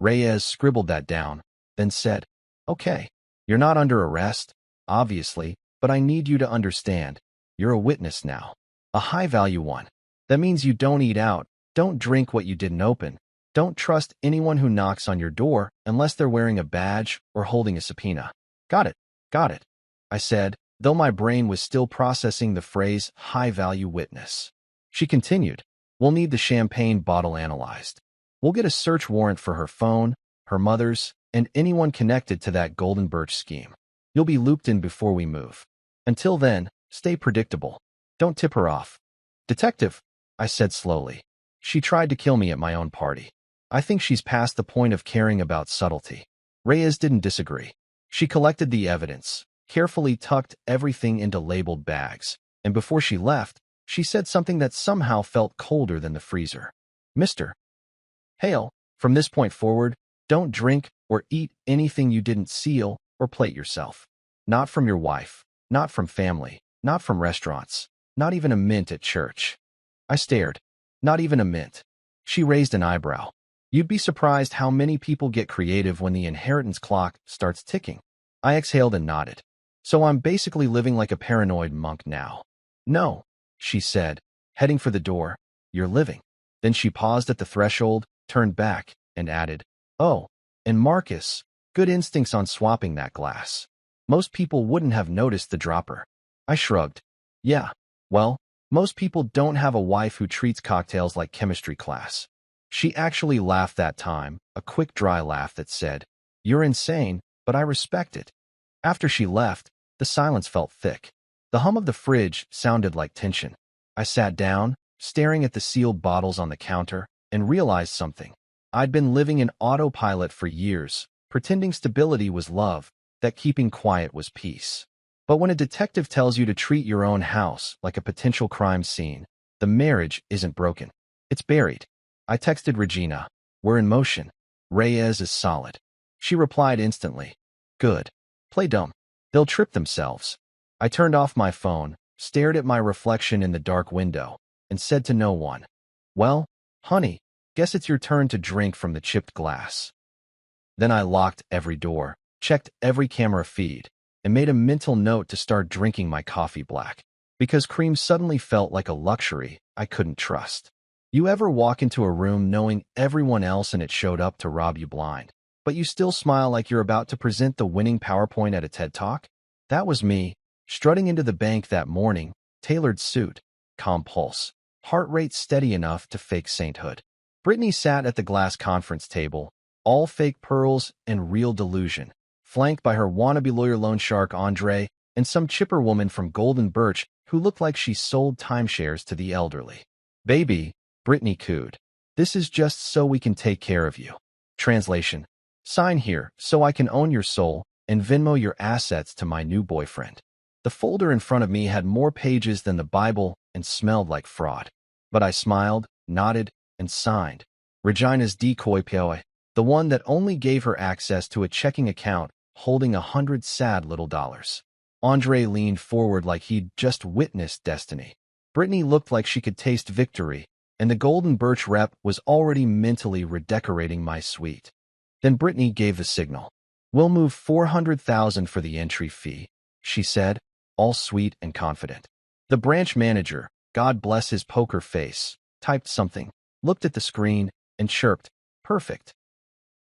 Reyes scribbled that down, then said, "Okay, you're not under arrest, obviously, but I need you to understand. You're a witness now. A high-value one. That means you don't eat out, don't drink what you didn't open, don't trust anyone who knocks on your door unless they're wearing a badge or holding a subpoena." Got it, I said, though my brain was still processing the phrase high-value witness. She continued, "We'll need the champagne bottle analyzed. We'll get a search warrant for her phone, her mother's, and anyone connected to that Golden Birch scheme. You'll be looped in before we move. Until then, stay predictable. Don't tip her off." "Detective," I said slowly. "She tried to kill me at my own party. I think she's past the point of caring about subtlety." Reyes didn't disagree. She collected the evidence, carefully tucked everything into labeled bags, and before she left, she said something that somehow felt colder than the freezer. "Mr. Hale, from this point forward, don't drink or eat anything you didn't seal or plate yourself. Not from your wife, not from family, not from restaurants, not even a mint at church." I stared. "Not even a mint." She raised an eyebrow. "You'd be surprised how many people get creative when the inheritance clock starts ticking." I exhaled and nodded. "So I'm basically living like a paranoid monk now." "No," she said, heading for the door. "You're living." Then she paused at the threshold, turned back, and added, "Oh, and Marcus, good instincts on swapping that glass. Most people wouldn't have noticed the dropper." I shrugged. "Yeah, well, most people don't have a wife who treats cocktails like chemistry class." She actually laughed that time, a quick dry laugh that said, "You're insane, but I respect it." After she left, the silence felt thick. The hum of the fridge sounded like tension. I sat down, staring at the sealed bottles on the counter, and realized something. I'd been living in autopilot for years, pretending stability was love, that keeping quiet was peace. But when a detective tells you to treat your own house like a potential crime scene, the marriage isn't broken. It's buried. I texted Regina, "We're in motion. Reyes is solid." She replied instantly, "Good. Play dumb. They'll trip themselves." I turned off my phone, stared at my reflection in the dark window, and said to no one, "Well, honey, guess it's your turn to drink from the chipped glass." Then I locked every door, checked every camera feed, and made a mental note to start drinking my coffee black, because cream suddenly felt like a luxury I couldn't trust. You ever walk into a room knowing everyone else and it showed up to rob you blind, but you still smile like you're about to present the winning PowerPoint at a TED Talk? That was me, strutting into the bank that morning, tailored suit, calm pulse, heart rate steady enough to fake sainthood. Brittany sat at the glass conference table, all fake pearls and real delusion, flanked by her wannabe lawyer loan shark Andre and some chipper woman from Golden Birch who looked like she sold timeshares to the elderly. "Baby," Brittany cooed, "this is just so we can take care of you." Translation: "Sign here so I can own your soul and Venmo your assets to my new boyfriend." The folder in front of me had more pages than the Bible and smelled like fraud. But I smiled, nodded, and signed. Regina's decoy POI, the one that only gave her access to a checking account holding 100 sad little dollars. Andre leaned forward like he'd just witnessed destiny. Brittany looked like she could taste victory, and the Golden Birch rep was already mentally redecorating my suite. Then Brittany gave the signal. "We'll move $400,000 for the entry fee," she said, all sweet and confident. The branch manager, God bless his poker face, typed something, looked at the screen, and chirped, "Perfect.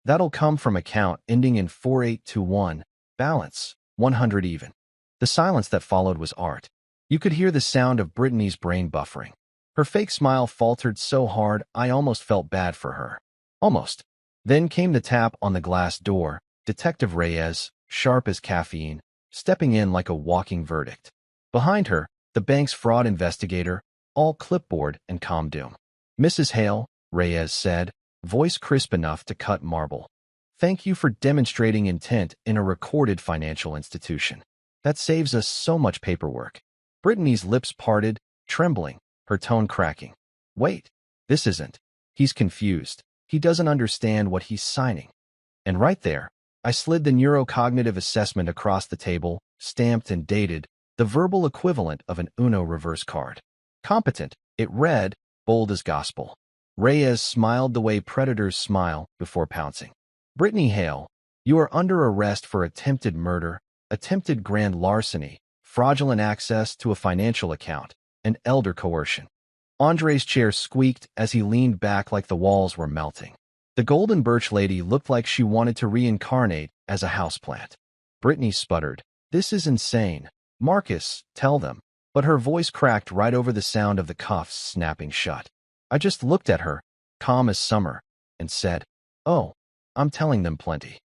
That'll come from account ending in 4821, balance, 100 even." The silence that followed was art. You could hear the sound of Brittany's brain buffering. Her fake smile faltered so hard I almost felt bad for her. Almost. Then came the tap on the glass door, Detective Reyes, sharp as caffeine, stepping in like a walking verdict. Behind her, the bank's fraud investigator, all clipboard and calm doom. "Mrs. Hale," Reyes said, voice crisp enough to cut marble. "Thank you for demonstrating intent in a recorded financial institution. That saves us so much paperwork." Brittany's lips parted, trembling, her tone cracking. "Wait, this isn't." He's confused. He doesn't understand what he's signing. And right there, I slid the neurocognitive assessment across the table, stamped and dated, the verbal equivalent of an Uno reverse card. "Competent," it read, bold as gospel. Reyes smiled the way predators smile before pouncing. "Brittany Hale, you are under arrest for attempted murder, attempted grand larceny, fraudulent access to a financial account, and elder coercion." Andre's chair squeaked as he leaned back like the walls were melting. The golden birch lady looked like she wanted to reincarnate as a houseplant. Brittany sputtered, "This is insane. Marcus, tell them." But her voice cracked right over the sound of the cuffs snapping shut. I just looked at her, calm as summer, and said, "Oh, I'm telling them plenty."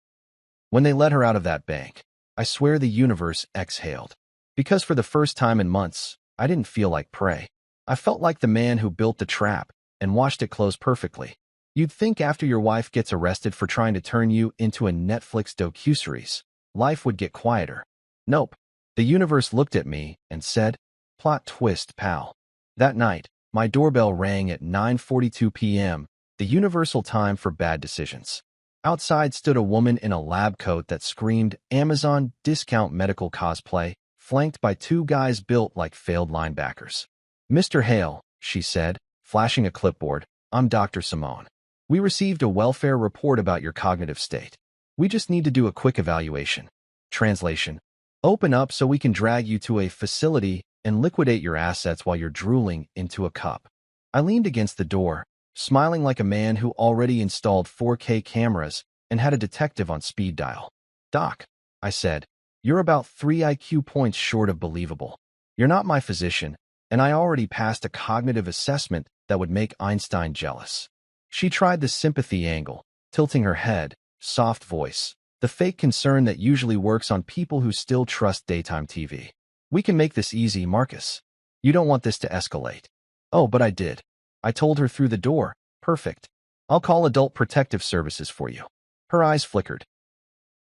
When they let her out of that bank, I swear the universe exhaled. Because for the first time in months, I didn't feel like prey. I felt like the man who built the trap and watched it close perfectly. You'd think after your wife gets arrested for trying to turn you into a Netflix docuseries, life would get quieter. Nope. The universe looked at me and said, "Plot twist, pal." That night, my doorbell rang at 9:42 p.m., the universal time for bad decisions. Outside stood a woman in a lab coat that screamed Amazon discount medical cosplay, flanked by two guys built like failed linebackers. "Mr. Hale," she said, flashing a clipboard, "I'm Dr. Simone. We received a welfare report about your cognitive state. We just need to do a quick evaluation." Translation: "Open up so we can drag you to a facility and liquidate your assets while you're drooling into a cup." I leaned against the door, smiling like a man who already installed 4K cameras and had a detective on speed dial. "Doc," I said, "you're about 3 IQ points short of believable. You're not my physician, and I already passed a cognitive assessment that would make Einstein jealous." She tried the sympathy angle, tilting her head, soft voice, the fake concern that usually works on people who still trust daytime TV. "We can make this easy, Marcus. You don't want this to escalate." "Oh, but I did." I told her through the door. "Perfect. I'll call Adult Protective Services for you." Her eyes flickered.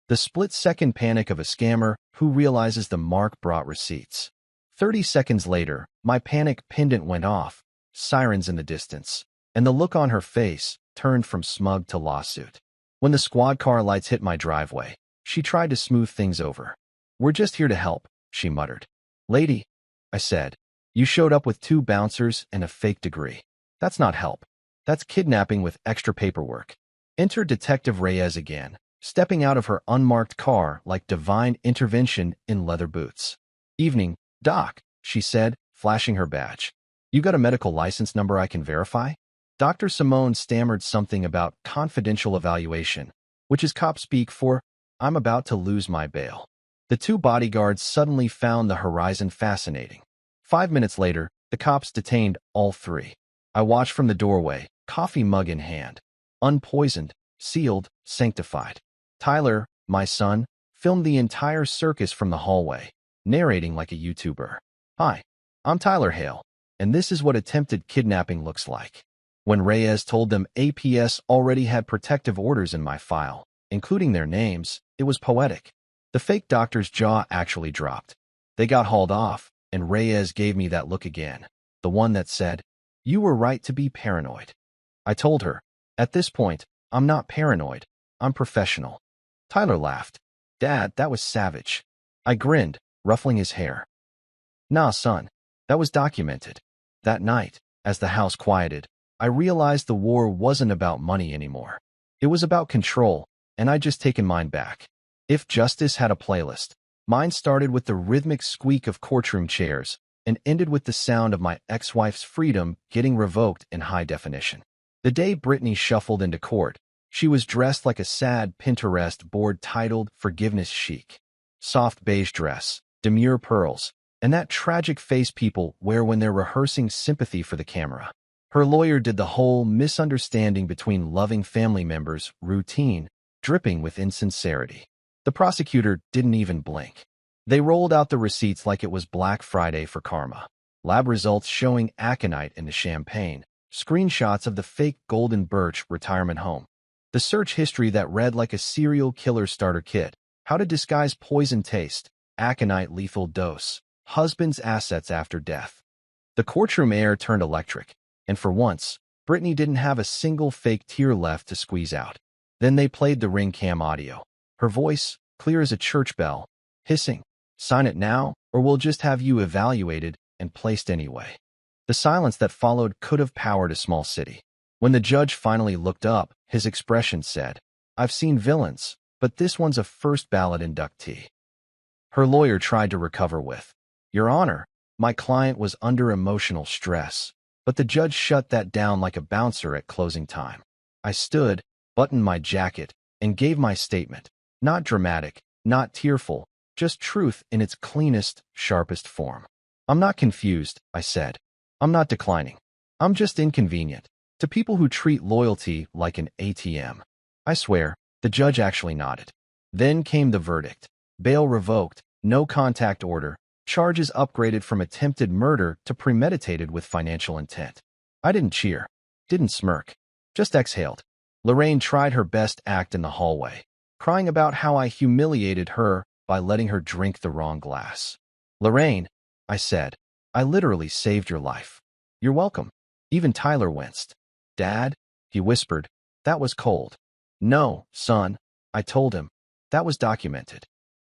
The split-second panic of a scammer who realizes the mark brought receipts. 30 seconds later, my panic pendant went off, sirens in the distance, and the look on her face turned from smug to lawsuit. When the squad car lights hit my driveway, she tried to smooth things over. "We're just here to help," she muttered. "Lady," I said, "you showed up with 2 bouncers and a fake degree. That's not help. That's kidnapping with extra paperwork." Enter Detective Reyes again, stepping out of her unmarked car like divine intervention in leather boots. "Evening, Doc," she said, flashing her badge. "You got a medical license number I can verify?" Dr. Simone stammered something about confidential evaluation, which is cop speak for, "I'm about to lose my bail." The 2 bodyguards suddenly found the horizon fascinating. 5 minutes later, the cops detained all 3. I watched from the doorway, coffee mug in hand. Unpoisoned, sealed, sanctified. Tyler, my son, filmed the entire circus from the hallway, narrating like a YouTuber. "Hi, I'm Tyler Hale, and this is what attempted kidnapping looks like." When Reyes told them APS already had protective orders in my file, including their names, it was poetic. The fake doctor's jaw actually dropped. They got hauled off, and Reyes gave me that look again, the one that said, "You were right to be paranoid." I told her, "At this point, I'm not paranoid. I'm professional." Tyler laughed. "Dad, that was savage." I grinned, ruffling his hair. "Nah, son. That was documented." That night, as the house quieted, I realized the war wasn't about money anymore. It was about control, and I'd just taken mine back. If justice had a playlist, mine started with the rhythmic squeak of courtroom chairs and ended with the sound of my ex-wife's freedom getting revoked in high definition. The day Brittany shuffled into court, she was dressed like a sad Pinterest board titled Forgiveness Chic. Soft beige dress, demure pearls, and that tragic face people wear when they're rehearsing sympathy for the camera. Her lawyer did the whole misunderstanding between loving family members routine, dripping with insincerity. The prosecutor didn't even blink. They rolled out the receipts like it was Black Friday for karma. Lab results showing aconite in the champagne, screenshots of the fake Golden Birch retirement home. The search history that read like a serial killer starter kit. How to disguise poison taste, aconite lethal dose, husband's assets after death. The courtroom air turned electric, and for once, Brittany didn't have a single fake tear left to squeeze out. Then they played the ring cam audio. Her voice, clear as a church bell, hissing, "Sign it now, or we'll just have you evaluated and placed anyway." The silence that followed could have powered a small city. When the judge finally looked up, his expression said, "I've seen villains, but this one's a first ballot inductee." Her lawyer tried to recover with, "Your Honor, my client was under emotional stress," but the judge shut that down like a bouncer at closing time. I stood, buttoned my jacket, and gave my statement. Not dramatic, not tearful, just truth in its cleanest, sharpest form. "I'm not confused," I said. "I'm not declining. I'm just inconvenient to people who treat loyalty like an ATM." I swear, the judge actually nodded. Then came the verdict. Bail revoked, no contact order, charges upgraded from attempted murder to premeditated with financial intent. I didn't cheer, didn't smirk, just exhaled. Lorraine tried her best act in the hallway, crying about how I humiliated her by letting her drink the wrong glass. "Lorraine," I said, "I literally saved your life." "You're welcome." Even Tyler winced. "Dad," he whispered, "that was cold." "No, son," I told him, "that was documented."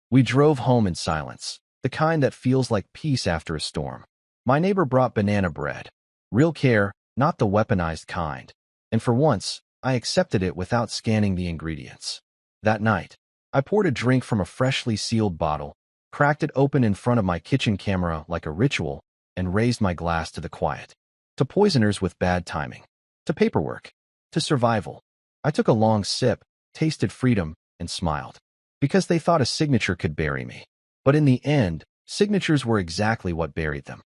We drove home in silence, the kind that feels like peace after a storm. My neighbor brought banana bread. Real care, not the weaponized kind. And for once, I accepted it without scanning the ingredients. That night, I poured a drink from a freshly sealed bottle, cracked it open in front of my kitchen camera like a ritual, and raised my glass to the quiet. To poisoners with bad timing. To paperwork. To survival. I took a long sip, tasted freedom, and smiled. Because they thought a signature could bury me. But in the end, signatures were exactly what buried them.